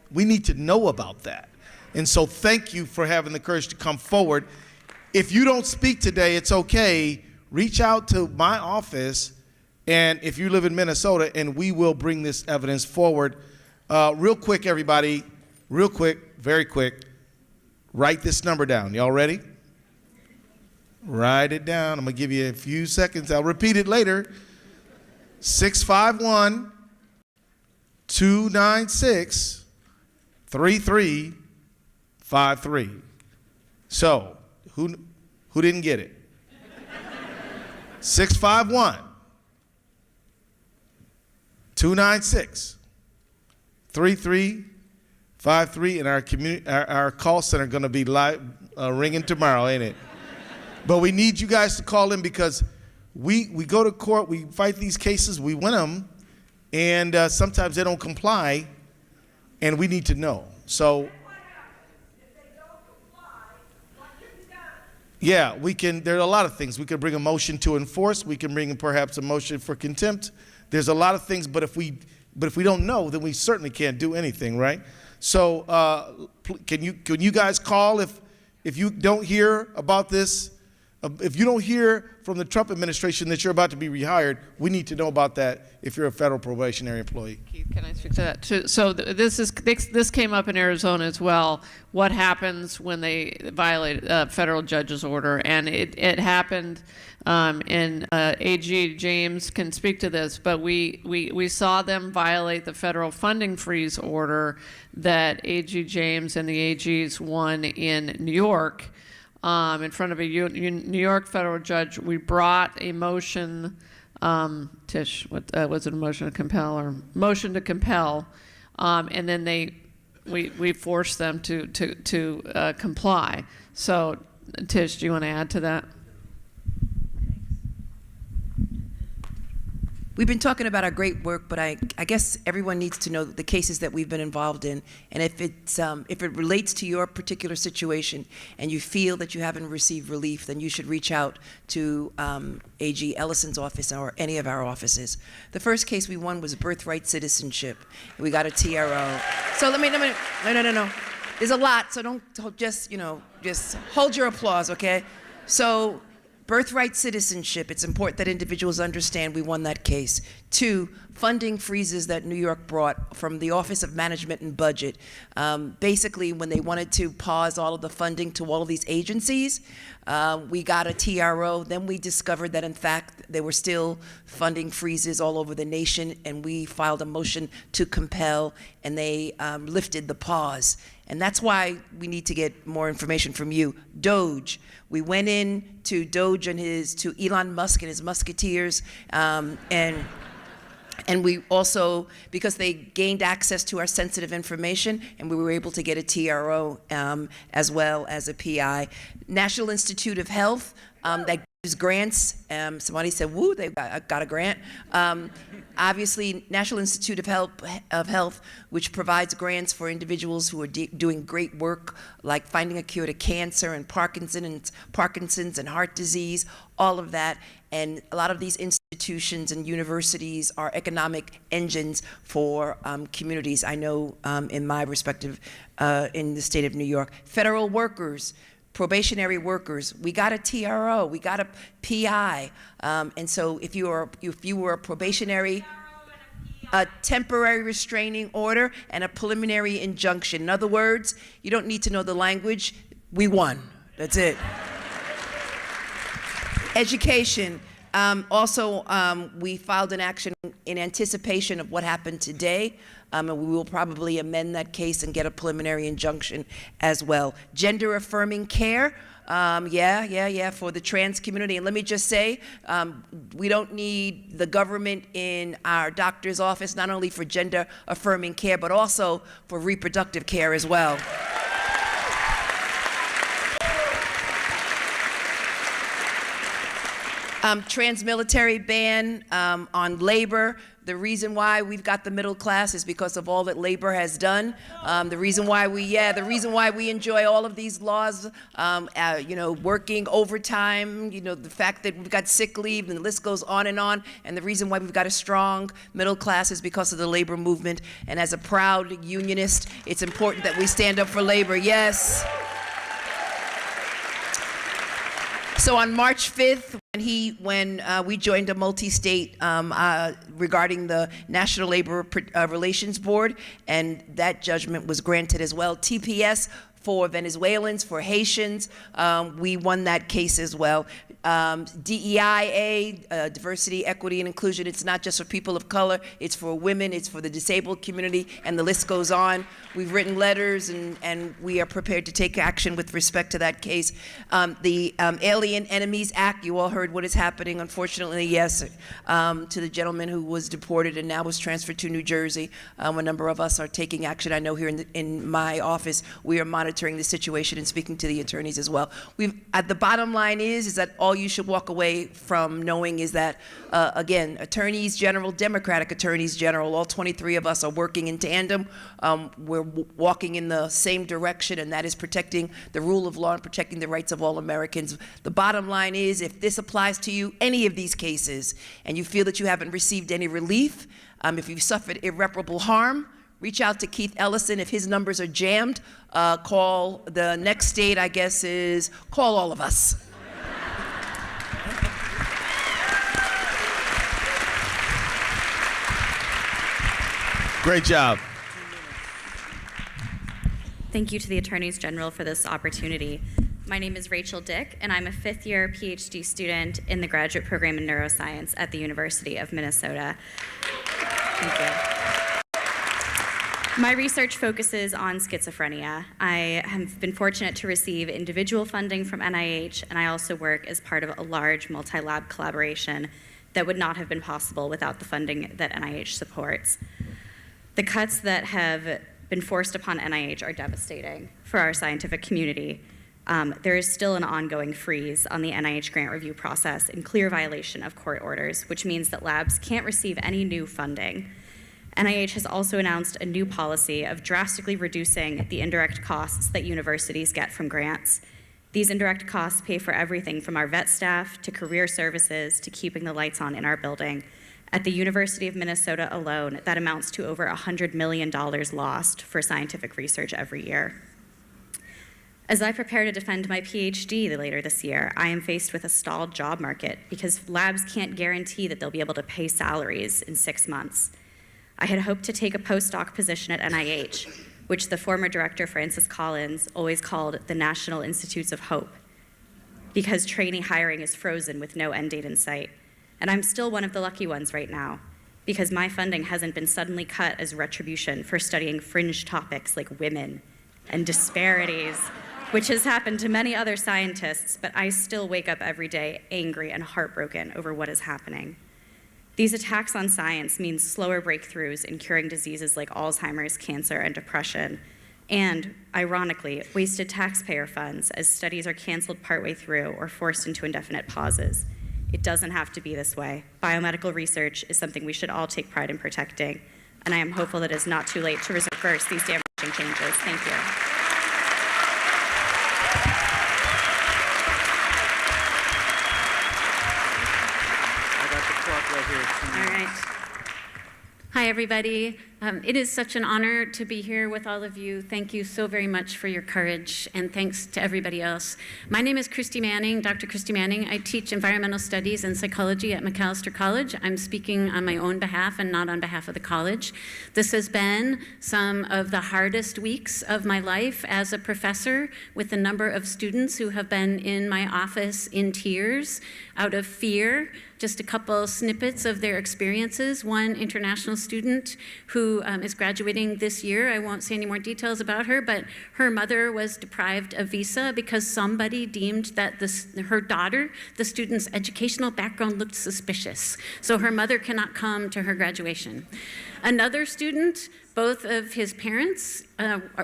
Speaker 1: we need to know about that. And so thank you for having the courage to come forward. If you don't speak today, it's okay. Reach out to my office, and if you live in Minnesota, and we will bring this evidence forward. Real quick, everybody, real quick, very quick, write this number down. Y'all ready? Write it down. I'm going to give you a few seconds. I'll repeat it later. 651-296-3353. So, who didn't get it? 651-296-3353, and our call center going to be live, ringing tomorrow, ain't it? But we need you guys to call in because we go to court, we fight these cases, we win them, and sometimes they don't comply, and we need to know. So, yeah, we can. There are a lot of things. We can bring a motion to enforce. We can bring perhaps a motion for contempt. There's a lot of things, but if we don't know, then we certainly can't do anything, right? So, can you guys call if you don't hear about this, if you don't hear from the Trump administration that you're about to be rehired, we need to know about that if you're a federal probationary employee.
Speaker 4: Keith, can I speak to that too? So this came up in Arizona as well. What happens when they violate a federal judge's order? And it happened, and AG James can speak to this, but we saw them violate the federal funding freeze order that AG James and the AGs won in New York. In front of a New York federal judge. We brought a motion, Tish, was it a motion to compel or motion to compel, and then we forced them to comply. So, Tish, do you want to add to that?
Speaker 5: We've been talking about our great work, but I guess everyone needs to know the cases that we've been involved in. And if it relates to your particular situation and you feel that you haven't received relief, then you should reach out to AG Ellison's office or any of our offices. The first case we won was birthright citizenship. We got a TRO. So no. There's a lot, so don't just hold your applause, okay? So, birthright citizenship, it's important that individuals understand we won that case. 2, funding freezes that New York brought from the Office of Management and Budget. Basically, when they wanted to pause all of the funding to all of these agencies, we got a TRO. Then we discovered that, in fact, there were still funding freezes all over the nation, and we filed a motion to compel, and they lifted the pause. And that's why we need to get more information from you. Doge. We went in to Doge and to Elon Musk and his Musketeers, and we also, because they gained access to our sensitive information, and we were able to get a TRO as well as a PI. National Institute of Health, that gives grants. Somebody said, woo, they got a grant. Obviously, National Institute of Health, which provides grants for individuals who are doing great work, like finding a cure to cancer and Parkinson's and heart disease, all of that. And a lot of these institutions and universities are economic engines for communities. I know in my respective, in the state of New York. Federal workers, probationary workers, we got a TRO, we got a PI, and so if you were a probationary, a temporary restraining order and a preliminary injunction. In other words, you don't need to know the language. We won. That's it. Education. We filed an action in anticipation of what happened today, and we will probably amend that case and get a preliminary injunction as well. Gender affirming care. For the trans community. And let me just say, we don't need the government in our doctor's office, not only for gender affirming care, but also for reproductive care as well. Trans-military ban on labor. The reason why we've got the middle class is because of all that labor has done. The reason why we enjoy all of these laws, working overtime, the fact that we've got sick leave, and the list goes on. And the reason why we've got a strong middle class is because of the labor movement. And as a proud unionist, it's important that we stand up for labor. Yes. So on March 5th, when we joined a multi-state regarding the National Labor Relations Board, and that judgment was granted as well. TPS for Venezuelans, for Haitians, we won that case as well. DEIA, diversity, equity, and inclusion, it's not just for people of color, it's for women, it's for the disabled community, and the list goes on. We've written letters, and we are prepared to take action with respect to that case. The Alien Enemies Act, you all heard what is happening, unfortunately, yes, to the gentleman who was deported and now was transferred to New Jersey. A number of us are taking action. I know here in my office, we are monitoring the situation and speaking to the attorneys as well. The bottom line is that all you should walk away from knowing is that, again, attorneys general, Democratic attorneys general, all 23 of us are working in tandem. We're walking in the same direction, and that is protecting the rule of law and protecting the rights of all Americans. The bottom line is, if this applies to you, any of these cases, and you feel that you haven't received any relief, if you've suffered irreparable harm, Reach out to Keith Ellison. If his numbers are jammed, call the next state, I guess, is call all of us.
Speaker 1: Great job.
Speaker 7: Thank you to the Attorneys General for this opportunity. My name is Rachel Dick, and I'm a fifth-year PhD student in the graduate program in neuroscience at the University of Minnesota. Thank you. My research focuses on schizophrenia. I have been fortunate to receive individual funding from NIH, and I also work as part of a large multi-lab collaboration that would not have been possible without the funding that NIH supports. The cuts that have been forced upon NIH are devastating for our scientific community. There is still an ongoing freeze on the NIH grant review process in clear violation of court orders, which means that labs can't receive any new funding. NIH has also announced a new policy of drastically reducing the indirect costs that universities get from grants. These indirect costs pay for everything from our vet staff to career services to keeping the lights on in our building. At the University of Minnesota alone, that amounts to over $100 million lost for scientific research every year. As I prepare to defend my PhD later this year, I am faced with a stalled job market because labs can't guarantee that they'll be able to pay salaries in 6 months. I had hoped to take a postdoc position at NIH, which the former director, Francis Collins, always called the National Institutes of Hope, because trainee hiring is frozen with no end date in sight. And I'm still one of the lucky ones right now, because my funding hasn't been suddenly cut as retribution for studying fringe topics like women and disparities, which has happened to many other scientists, but I still wake up every day angry and heartbroken over what is happening. These attacks on science mean slower breakthroughs in curing diseases like Alzheimer's, cancer, and depression, and, ironically, wasted taxpayer funds as studies are canceled partway through or forced into indefinite pauses. It doesn't have to be this way. Biomedical research is something we should all take pride in protecting, and I am hopeful that it is not too late to reverse these damaging changes. Thank you.
Speaker 6: I got the clock right here.
Speaker 8: All right. Hi, everybody. It is such an honor to be here with all of you. Thank you so very much for your courage, and thanks to everybody else. My name is Kristi Manning, Dr. Kristi Manning. I teach environmental studies and psychology at Macalester College. I'm speaking on my own behalf and not on behalf of the college. This has been some of the hardest weeks of my life as a professor, with a number of students who have been in my office in tears out of fear. Just a couple snippets of their experiences. One international student who is graduating this year. I won't say any more details about her, but her mother was deprived of visa because somebody deemed that her daughter, the student's educational background looked suspicious. So her mother cannot come to her graduation. Another student, both of his parents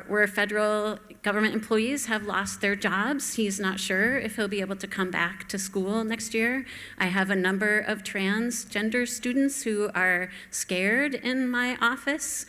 Speaker 8: were federal government employees, have lost their jobs. He's not sure if he'll be able to come back to school next year. I have a number of transgender students who are scared in my office.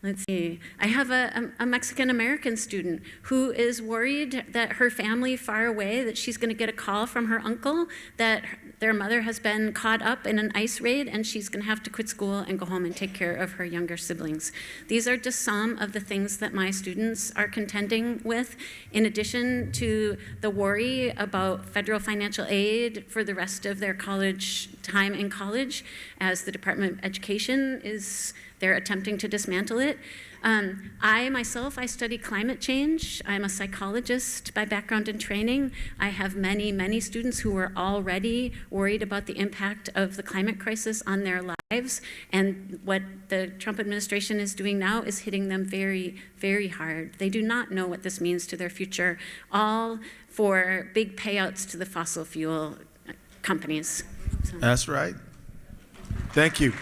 Speaker 8: Let's see. I have a Mexican-American student who is worried that her family far away, that she's going to get a call from her uncle that their mother has been caught up in an ICE raid and she's going to have to quit school and go home and take care of her younger siblings. These are just some of the things that my students are contending with, in addition to the worry about federal financial aid for the rest of their college time in college, as the Department of Education they're attempting to dismantle it. I study climate change. I'm a psychologist by background and training. I have many, many students who are already worried about the impact of the climate crisis on their lives. And what the Trump administration is doing now is hitting them very, very hard. They do not know what this means to their future, all for big payouts to the fossil fuel companies. So.
Speaker 1: That's right. Thank you.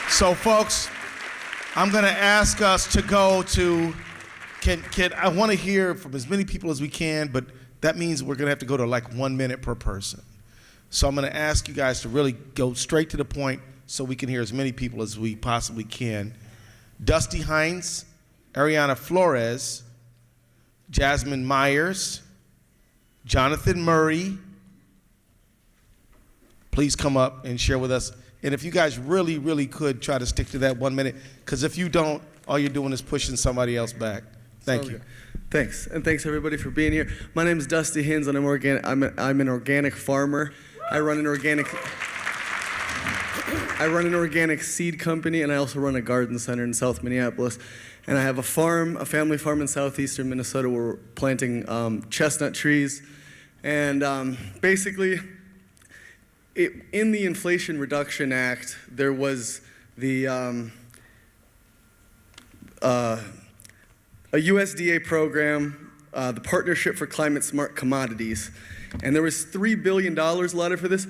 Speaker 1: So, folks, I'm going to ask us to go to, I want to hear from as many people as we can, but that means we're going to have to go to like 1 minute per person. So I'm going to ask you guys to really go straight to the point so we can hear as many people as we possibly can. Dusty Hines, Ariana Flores, Jasmine Myers, Jonathan Murray. Please come up and share with us And if you guys really, really could try to stick to that 1 minute, because if you don't, all you're doing is pushing somebody else back. Thank you.
Speaker 9: Thanks, and thanks everybody for being here. My name is Dusty Hins, and I'm an organic farmer. I run an organic seed company, and I also run a garden center in South Minneapolis. And I have a family farm in southeastern Minnesota where we're planting chestnut trees. And basically, in the Inflation Reduction Act, there was the a USDA program, the Partnership for Climate Smart Commodities, and there was $3 billion allotted for this.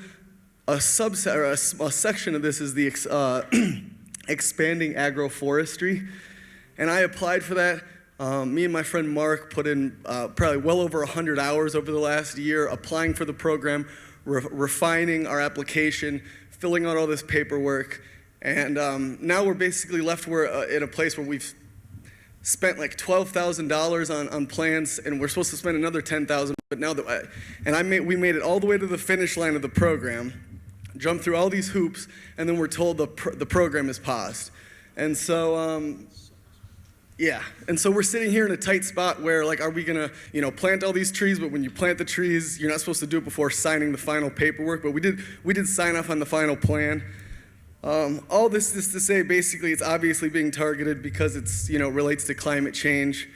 Speaker 9: A section of this is the expanding agroforestry, and I applied for that. Me and my friend Mark put in probably well over 100 hours over the last year applying for the program, refining our application, filling out all this paperwork, and now we're basically left in a place where we've spent like $12,000 on plans, and we're supposed to spend another $10,000. But now that we made it all the way to the finish line of the program, jumped through all these hoops, and then we're told the program is paused. And so, yeah. And so we're sitting here in a tight spot where, like, are we gonna, plant all these trees? But when you plant the trees, you're not supposed to do it before signing the final paperwork. But we did sign off on the final plan. All this is to say, basically, it's obviously being targeted because it's, relates to climate change.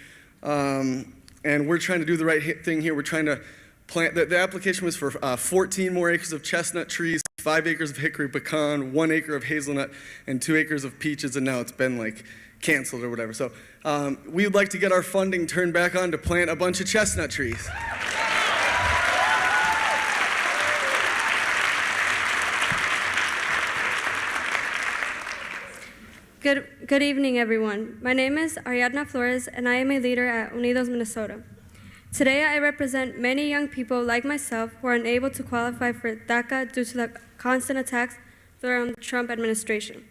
Speaker 9: And we're trying to do the right thing here. We're trying to plant, the application was for 14 more acres of chestnut trees, 5 acres of hickory pecan, 1 acre of hazelnut, and 2 acres of peaches, and now it's been like canceled or whatever. So we'd like to get our funding turned back on to plant a bunch of chestnut trees.
Speaker 10: Good evening, everyone. My name is Ariadna Flores, and I am a leader at Unidos, Minnesota. Today, I represent many young people like myself who are unable to qualify for DACA due to the constant attacks throughout the Trump administration.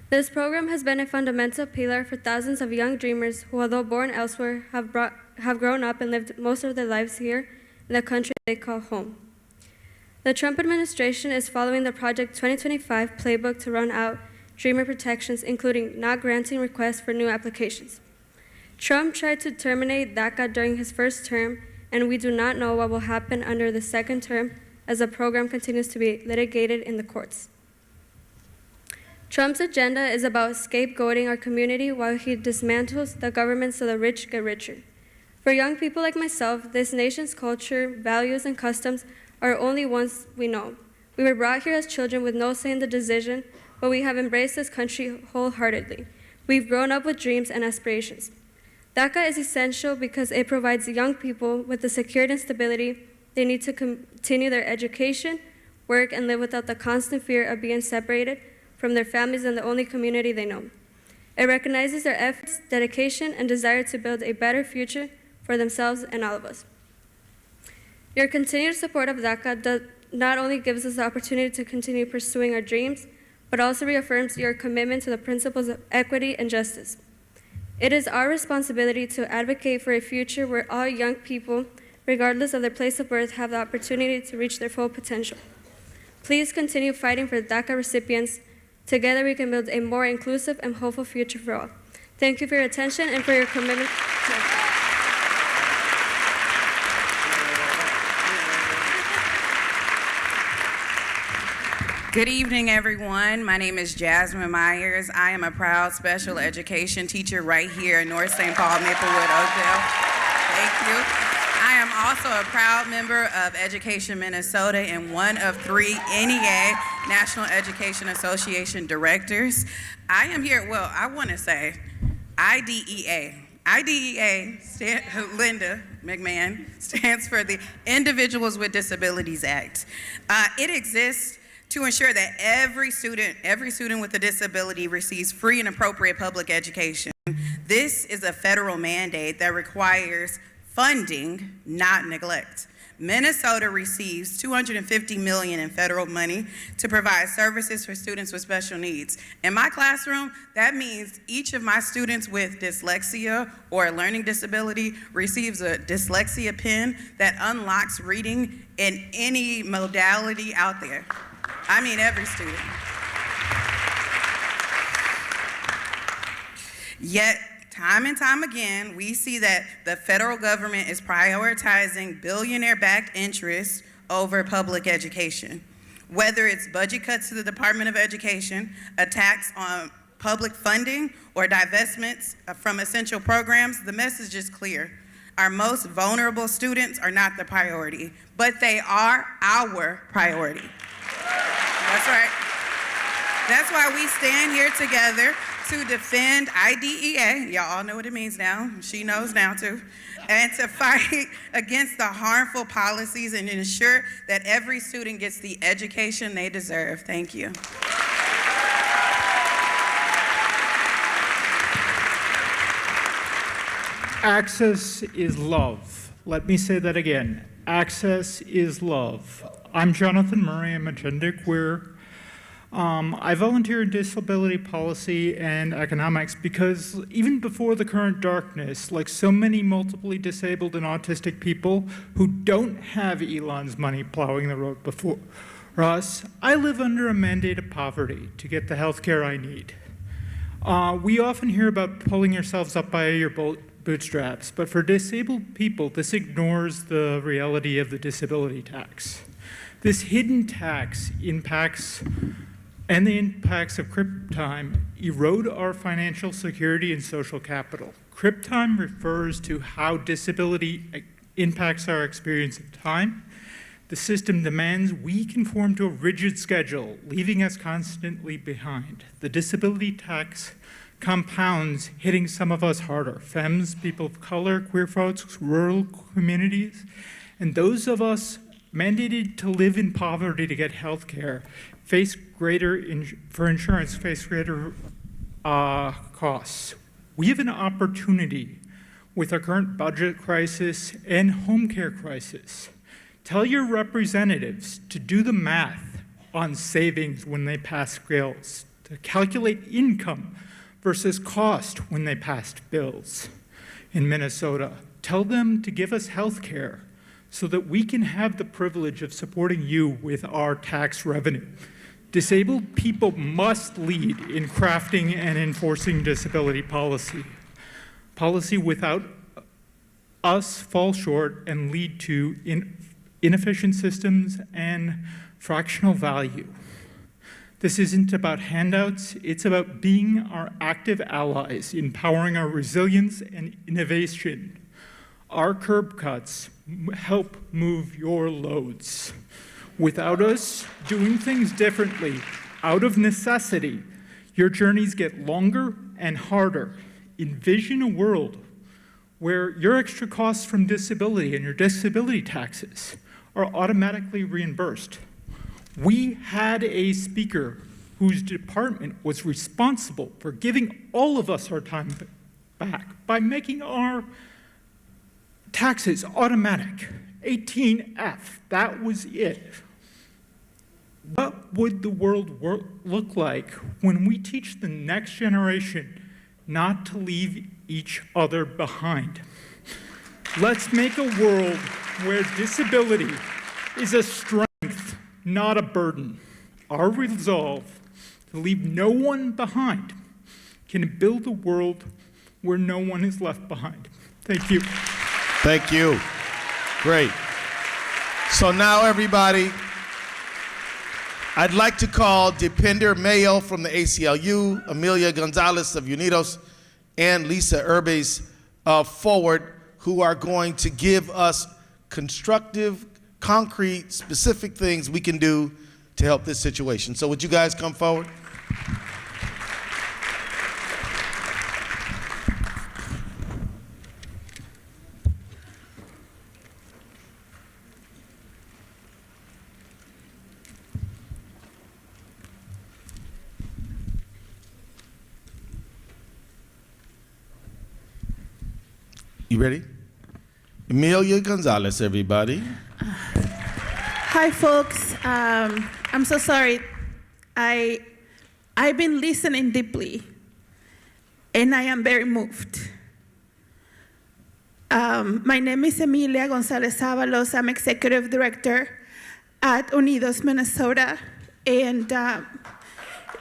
Speaker 10: This program has been a fundamental pillar for thousands of young dreamers who, although born elsewhere, have grown up and lived most of their lives here in the country they call home. The Trump administration is following the Project 2025 playbook to run out dreamer protections, including not granting requests for new applications. Trump tried to terminate DACA during his first term, and we do not know what will happen under the second term as the program continues to be litigated in the courts. Trump's agenda is about scapegoating our community while he dismantles the government so the rich get richer. For young people like myself, this nation's culture, values, and customs are only ones we know. We were brought here as children with no say in the decision, but we have embraced this country wholeheartedly. We've grown up with dreams and aspirations. DACA is essential because it provides young people with the security and stability they need to continue their education, work, and live without the constant fear of being separated from their families and the only community they know. It recognizes their efforts, dedication, and desire to build a better future for themselves and all of us. Your continued support of DACA not only gives us the opportunity to continue pursuing our dreams, but also reaffirms your commitment to the principles of equity and justice. It is our responsibility to advocate for a future where all young people, regardless of their place of birth, have the opportunity to reach their full potential. Please continue fighting for DACA recipients. Together we can build a more inclusive and hopeful future for all. Thank you for your attention and for your commitment.
Speaker 23: Good evening, everyone. My name is Jasmine Myers. I am a proud special education teacher right here in North St. Paul, Maplewood, Oakdale. Thank you. I am also a proud member of Education Minnesota and one of 3 NEA, National Education Association directors. I am here, I want to say IDEA. IDEA, Linda McMahon, stands for the Individuals with Disabilities Act. It exists to ensure that every student with a disability receives free and appropriate public education. This is a federal mandate that requires funding, not neglect. Minnesota receives $250 million in federal money to provide services for students with special needs. In my classroom, that means each of my students with dyslexia or a learning disability receives a dyslexia pen that unlocks reading in any modality out there. I mean every student. Yet, time and time again, we see that the federal government is prioritizing billionaire-backed interests over public education. Whether it's budget cuts to the Department of Education, attacks on public funding, or divestments from essential programs, the message is clear. Our most vulnerable students are not the priority, but they are our priority. That's right. That's why we stand here together to defend IDEA, y'all all know what it means now, she knows now too, and to fight against the harmful policies and ensure that every student gets the education they deserve. Thank you.
Speaker 11: Access is love. Let me say that again. Access is love. I'm Jonathan Murray. I'm a genderqueer. I volunteer in disability policy and economics because even before the current darkness, like so many multiply disabled and autistic people who don't have Elon's money plowing the road before us, I live under a mandate of poverty to get the health care I need. We often hear about pulling yourselves up by your bootstraps, but for disabled people, this ignores the reality of the disability tax. This hidden tax impacts and the impacts of crib time erode our financial security and social capital. Crib time refers to how disability impacts our experience of time. The system demands we conform to a rigid schedule, leaving us constantly behind. The disability tax compounds, hitting some of us harder: femmes, people of color, queer folks, rural communities, and those of us mandated to live in poverty to get health care face greater, for insurance, face greater costs. We have an opportunity with our current budget crisis and home care crisis. Tell your representatives to do the math on savings when they pass bills, to calculate income versus cost when they passed bills in Minnesota. Tell them to give us health care so that we can have the privilege of supporting you with our tax revenue. Disabled people must lead in crafting and enforcing disability policy. Policy without us fall short and lead to inefficient systems and fractional value. This isn't about handouts, it's about being our active allies, empowering our resilience and innovation. Our curb cuts help move your loads. Without us doing things differently, out of necessity, your journeys get longer and harder. Envision a world where your extra costs from disability and your disability taxes are automatically reimbursed. We had a speaker whose department was responsible for giving all of us our time back by making our taxes automatic. 18F, that was it. What would the world look like when we teach the next generation not to leave each other behind? Let's make a world where disability is a strength, not a burden. Our resolve to leave no one behind can build a world where no one is left behind. Thank you.
Speaker 1: Thank you. Great. So now, everybody, I'd like to call Dipender Mayo from the ACLU, Amelia Gonzalez of Unidos, and Lisa Urbes forward, who are going to give us constructive, concrete, specific things we can do to help this situation. So would you guys come forward? You ready? Amelia Gonzalez, everybody.
Speaker 12: Hi, folks. I'm so sorry. I've been listening deeply, and I am very moved. My name is Emilia Gonzalez Avalos. I'm executive director at Unidos, Minnesota. And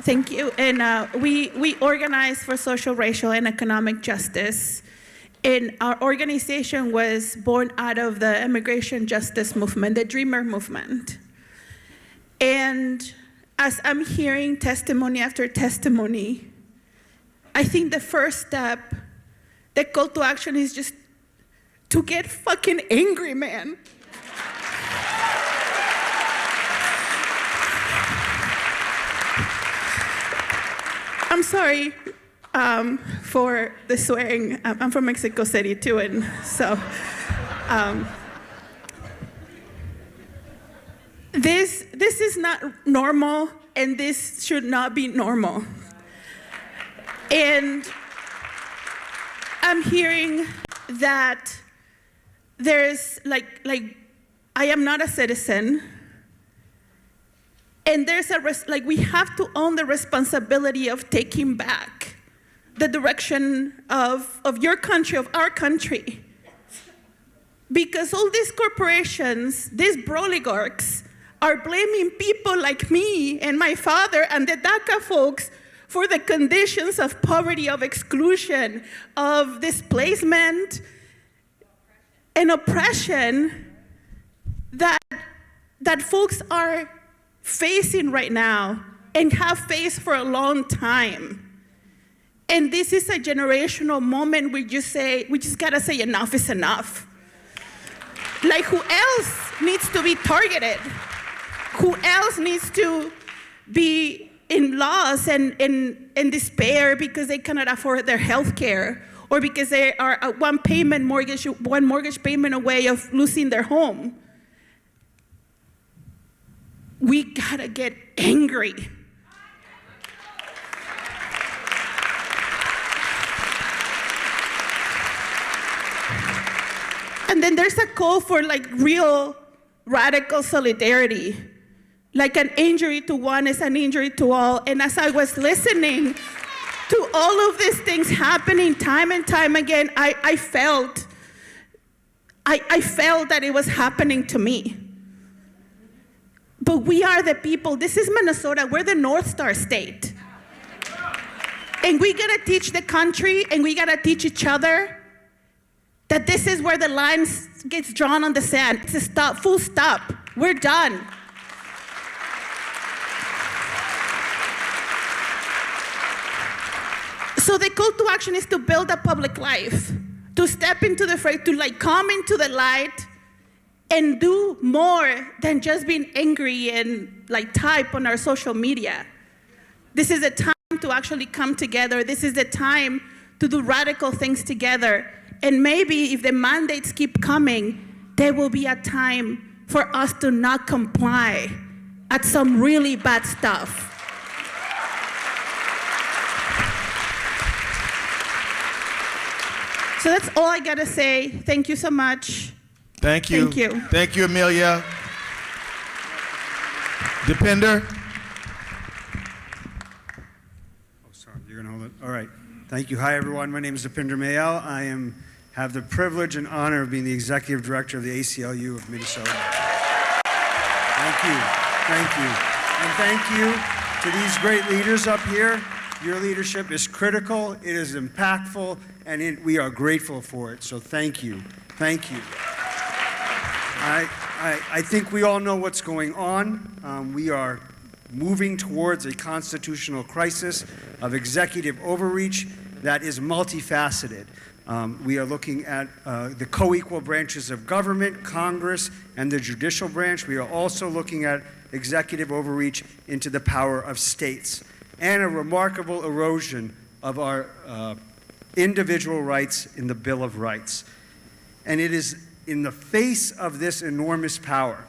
Speaker 12: thank you. And we organize for social, racial, and economic justice. And our organization was born out of the immigration justice movement, the Dreamer movement. And as I'm hearing testimony after testimony, I think the first step, the call to action is just to get fucking angry, man. I'm sorry for the swearing. I'm from Mexico City too, and so this is not normal, and this should not be normal. And I'm hearing that there's like I am not a citizen. And there's we have to own the responsibility of taking back the direction of your country, of our country. Because all these corporations, these oligarchs, are blaming people like me and my father and the DACA folks for the conditions of poverty, of exclusion, of displacement, and oppression that folks are facing right now and have faced for a long time. And this is a generational moment we just gotta say enough is enough. Like, who else needs to be targeted? Who else needs to be in loss and despair because they cannot afford their health care, or because they are one mortgage payment away of losing their home? We gotta get angry. And then there's a call for real radical solidarity. Like, an injury to one is an injury to all. And as I was listening to all of these things happening time and time again, I felt that it was happening to me. But we are the people. This is Minnesota. We're the North Star state. And we gotta teach the country, and we gotta teach each other that this is where the line gets drawn on the sand. It's a stop, full stop. We're done. So the call to action is to build a public life, to step into the fray, to come into the light, and do more than just being angry and type on our social media. This is the time to actually come together. This is the time to do radical things together. And maybe if the mandates keep coming, there will be a time for us to not comply at some really bad stuff. So that's all I gotta say. Thank you so much.
Speaker 1: Thank you.
Speaker 12: Thank you.
Speaker 1: Thank you, Amelia. Depender.
Speaker 13: Oh, sorry, you're gonna hold it. All right. Thank you. Hi, everyone. My name is Depender Mayel. I have the privilege and honor of being the executive director of the ACLU of Minnesota. Thank you. Thank you. And thank you to these great leaders up here. Your leadership is critical, it is impactful, and we are grateful for it. So thank you. Thank you. I think we all know what's going on. We are moving towards a constitutional crisis of executive overreach that is multifaceted. We are looking at the co-equal branches of government, Congress, and the judicial branch. We are also looking at executive overreach into the power of states, and a remarkable erosion of our individual rights in the Bill of Rights. And it is in the face of this enormous power,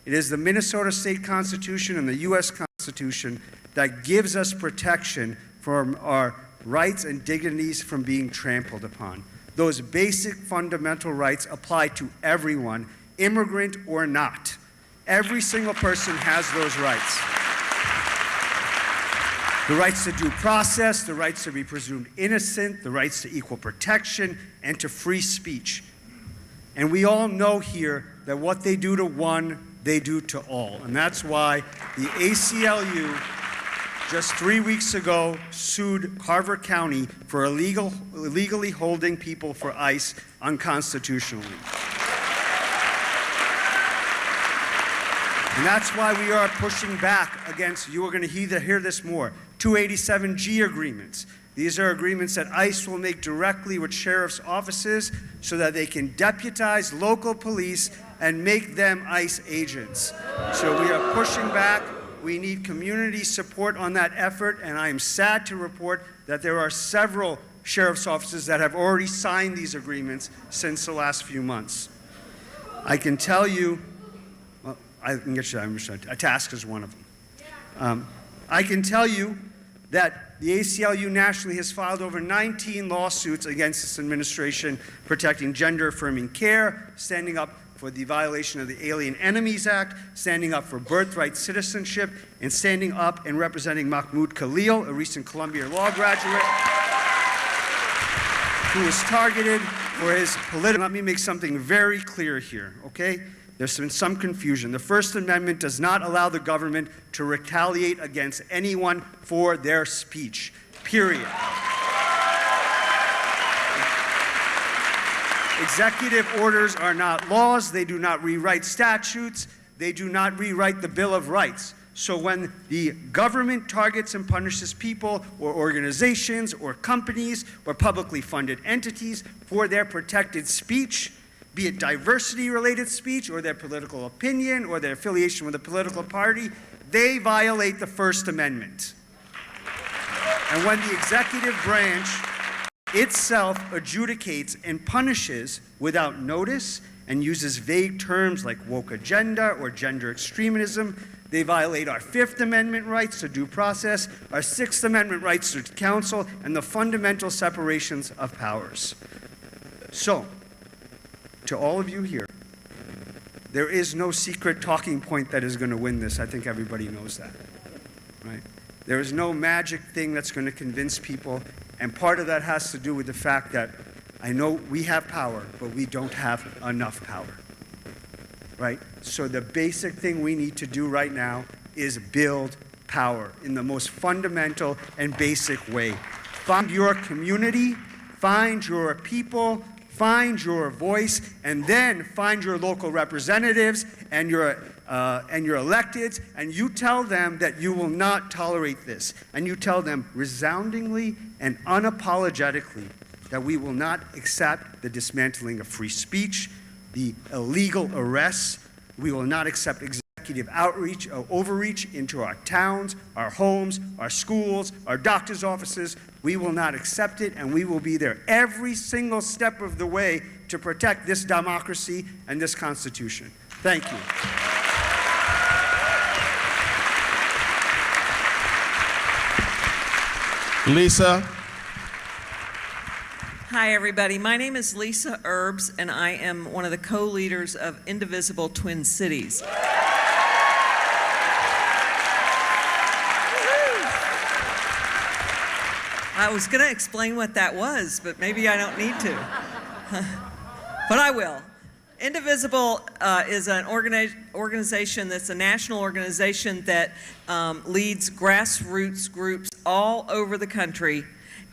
Speaker 13: it is the Minnesota State Constitution and the U.S. Constitution that gives us protection from our rights and dignities from being trampled upon. Those basic fundamental rights apply to everyone, immigrant or not. Every single person has those rights. The rights to due process, the rights to be presumed innocent, the rights to equal protection, and to free speech. And we all know here that what they do to one, they do to all. And that's why the ACLU just 3 weeks ago sued Carver County for illegally holding people for ICE unconstitutionally. And that's why we are pushing back against, you are going to hear this more, 287G agreements. These are agreements that ICE will make directly with sheriff's offices so that they can deputize local police and make them ICE agents. So we are pushing back. We need community support on that effort, and I am sad to report that there are several sheriff's offices that have already signed these agreements since the last few months. I can tell you, well, I can get you, a task is one of them. I can tell you that the ACLU nationally has filed over 19 lawsuits against this administration protecting gender-affirming care, standing up for the violation of the Alien Enemies Act, standing up for birthright citizenship, and standing up and representing Mahmoud Khalil, a recent Columbia Law graduate, who was targeted for his political. Let me make something very clear here, okay? There's been some confusion. The First Amendment does not allow the government to retaliate against anyone for their speech, period. Executive orders are not laws. They do not rewrite statutes. They do not rewrite the Bill of Rights. So when the government targets and punishes people or organizations or companies or publicly funded entities for their protected speech, be it diversity-related speech or their political opinion or their affiliation with a political party, they violate the First Amendment. And when the executive branch itself adjudicates and punishes without notice and uses vague terms like woke agenda or gender extremism, they violate our Fifth Amendment rights to due process, our Sixth Amendment rights to counsel, and the fundamental separations of powers. So, to all of you here, there is no secret talking point that is going to win this. I think everybody knows that, right? There is no magic thing that's going to convince people, and part of that has to do with the fact that I know we have power, but we don't have enough power, right? So the basic thing we need to do right now is build power in the most fundamental and basic way. Find your community, find your people, find your voice, and then find your local representatives and your electeds, and you tell them that you will not tolerate this. And you tell them resoundingly and unapologetically that we will not accept the dismantling of free speech, the illegal arrests. We will not accept executive outreach or overreach into our towns, our homes, our schools, our doctor's offices. We will not accept it, and we will be there every single step of the way to protect this democracy and this Constitution. Thank you.
Speaker 1: Lisa.
Speaker 14: Hi, everybody. My name is Lisa Erbs, and I am one of the co-leaders of Indivisible Twin Cities. I was going to explain what that was, but maybe I don't need to. But I will. Indivisible is an organization that's a national organization that leads grassroots groups all over the country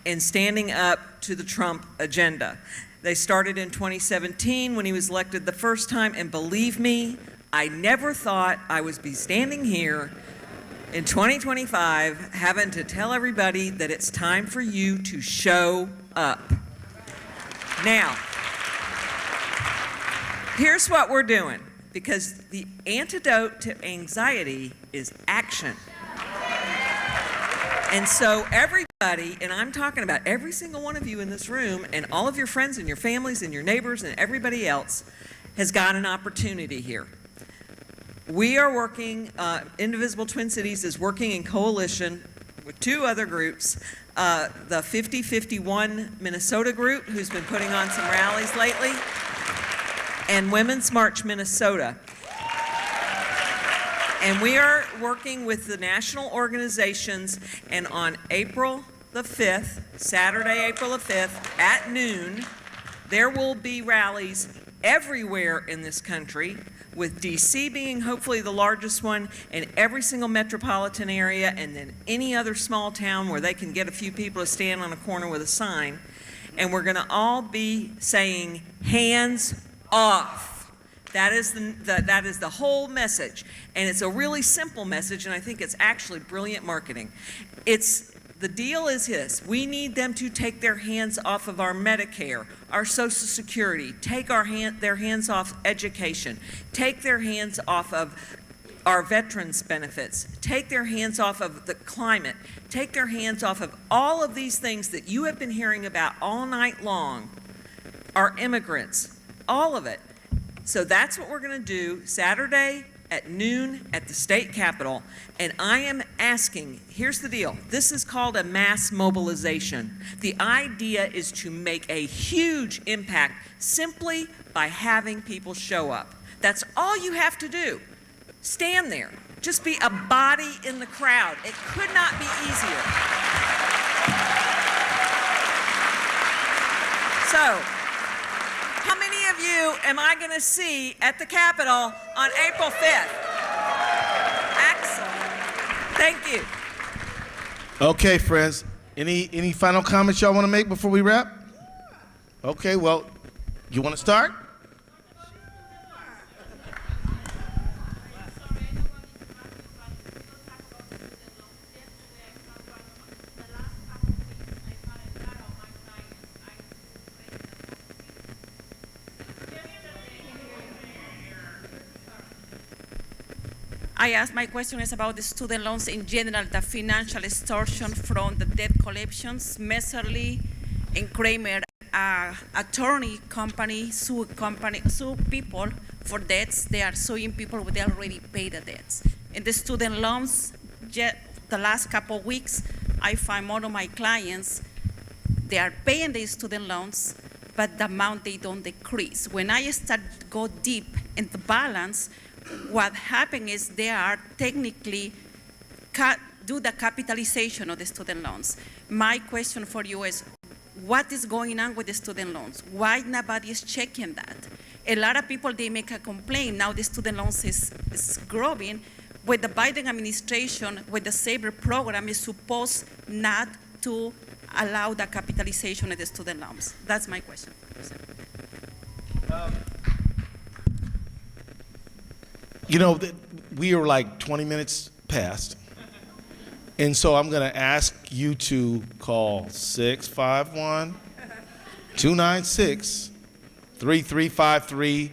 Speaker 14: in standing up to the Trump agenda. They started in 2017 when he was elected the first time, and believe me, I never thought I would be standing here in 2025 having to tell everybody that it's time for you to show up. Now, here's what we're doing, because the antidote to anxiety is action. And so everybody, and I'm talking about every single one of you in this room and all of your friends and your families and your neighbors and everybody else, has got an opportunity here. We are working, Indivisible Twin Cities is working in coalition with two other groups, the 5051 Minnesota group, who's been putting on some rallies lately, and Women's March Minnesota. And we are working with the national organizations, and on April the 5th, Saturday, April the 5th, at noon, There will be rallies everywhere in this country, with DC being hopefully the largest one, and every single metropolitan area, and then any other small town where they can get a few people to stand on a corner with a sign. And we're going to all be saying, hands off. That is the whole message. And it's a really simple message, and I think it's actually brilliant marketing. The deal is this: we need them to take their hands off of our Medicare, our Social Security, take their hands off education, take their hands off of our veterans benefits, take their hands off of the climate, take their hands off of all of these things that you have been hearing about all night long, our immigrants, all of it. So that's what we're going to do Saturday at noon at the state capitol. And I am asking, here's the deal. This is called a mass mobilization. The idea is to make a huge impact simply by having people show up. That's all you have to do. Stand there. Just be a body in the crowd. It could not be easier. So, how many of you am I going to see at the Capitol on April 5th? Excellent. Thank you.
Speaker 1: Okay, friends. Any final comments y'all want to make before we wrap? Okay, well, you want to start?
Speaker 15: I asked my question is about the student loans in general, the financial extortion from the debt collections. Messerly and Kramer, attorney company sue people for debts. They are suing people when they already paid the debts. In the student loans, the last couple of weeks, I find one of my clients, they are paying their student loans, but the amount they don't decrease. When I start to go deep in the balance, what happened is they are technically do the capitalization of the student loans. My question for you is, what is going on with the student loans? Why nobody is checking that? A lot of people, they make a complaint. Now the student loans is growing. With the Biden administration, with the SAVER program, is supposed not to allow the capitalization of the student loans. That's my question.
Speaker 1: You know, we are like 20 minutes past. And so I'm going to ask you to call 651-296-3353.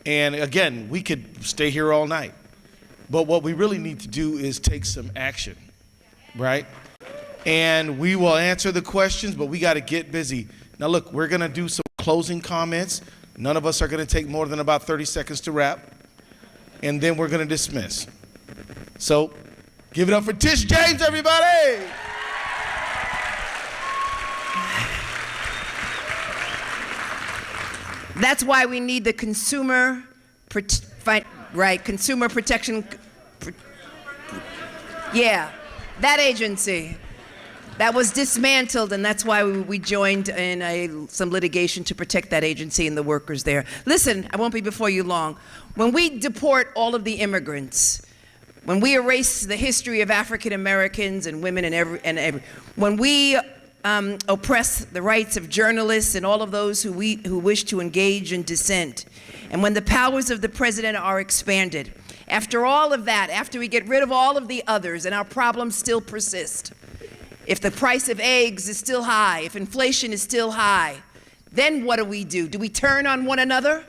Speaker 1: And again, we could stay here all night. But what we really need to do is take some action, right? And we will answer the questions, but we got to get busy. Now look, we're going to do some closing comments. None of us are going to take more than about 30 seconds to wrap. And then we're going to dismiss. So give it up for Tish James, everybody.
Speaker 5: That's why we need the consumer protection. Yeah, that agency. That was dismantled, and that's why we joined in some litigation to protect that agency and the workers there. Listen, I won't be before you long. When we deport all of the immigrants, when we erase the history of African Americans and women and when we oppress the rights of journalists and all of those who wish to engage in dissent, and when the powers of the president are expanded, after all of that, after we get rid of all of the others and our problems still persist, if the price of eggs is still high, if inflation is still high, then what do? Do we turn on one another?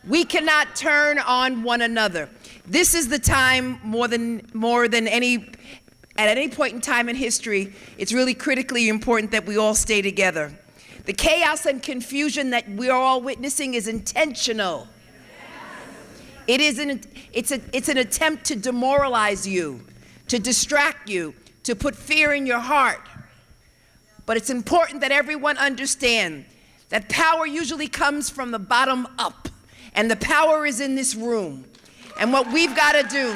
Speaker 5: We cannot turn on one another. This is the time more than at any point in time in history, it's really critically important that we all stay together. The chaos and confusion that we are all witnessing is intentional. It's an attempt to demoralize you, to distract you, to put fear in your heart. But it's important that everyone understand that power usually comes from the bottom up, and the power is in this room. And what we've got to do,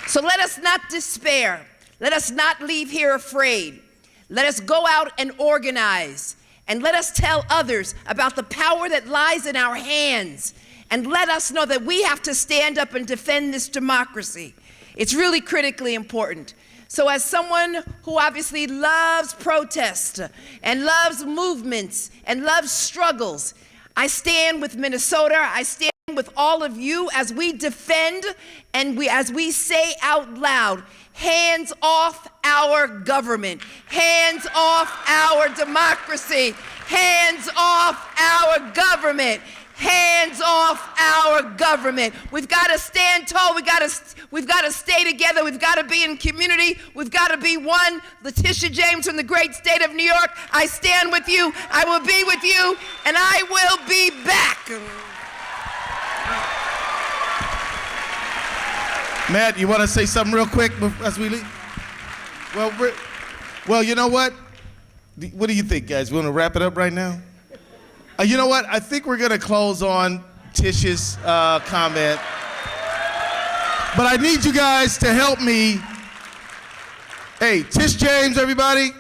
Speaker 5: so let us not despair. Let us not leave here afraid. Let us go out and organize. And let us tell others about the power that lies in our hands. And let us know that we have to stand up and defend this democracy. It's really critically important. So as someone who obviously loves protest and loves movements and loves struggles, I stand with Minnesota. I stand with all of you as we defend and as we say out loud, hands off our government, hands off our democracy, hands off our government, hands off our government. We've got to stand tall. We've got to stay together. We've got to be in community. We've got to be one. Tish James from the great state of New York, I stand with you. I will be with you, and I will be back.
Speaker 1: Matt, you want to say something real quick as we leave? Well, you know what? What do you think, guys? We want to wrap it up right now? You know what? I think we're going to close on Tish's comment. But I need you guys to help me. Hey, Tish James, everybody.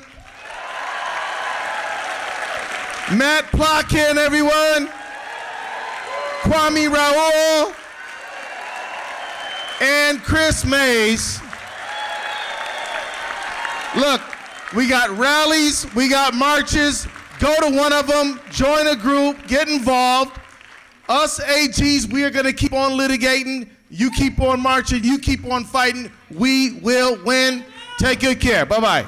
Speaker 1: Matt Platkin, everyone. Kwami Raoul. And Kris Mayes. Look, we got rallies, we got marches. Go to one of them, join a group, get involved. Us AGs, we are gonna keep on litigating. You keep on marching, you keep on fighting. We will win. Take good care. Bye-bye.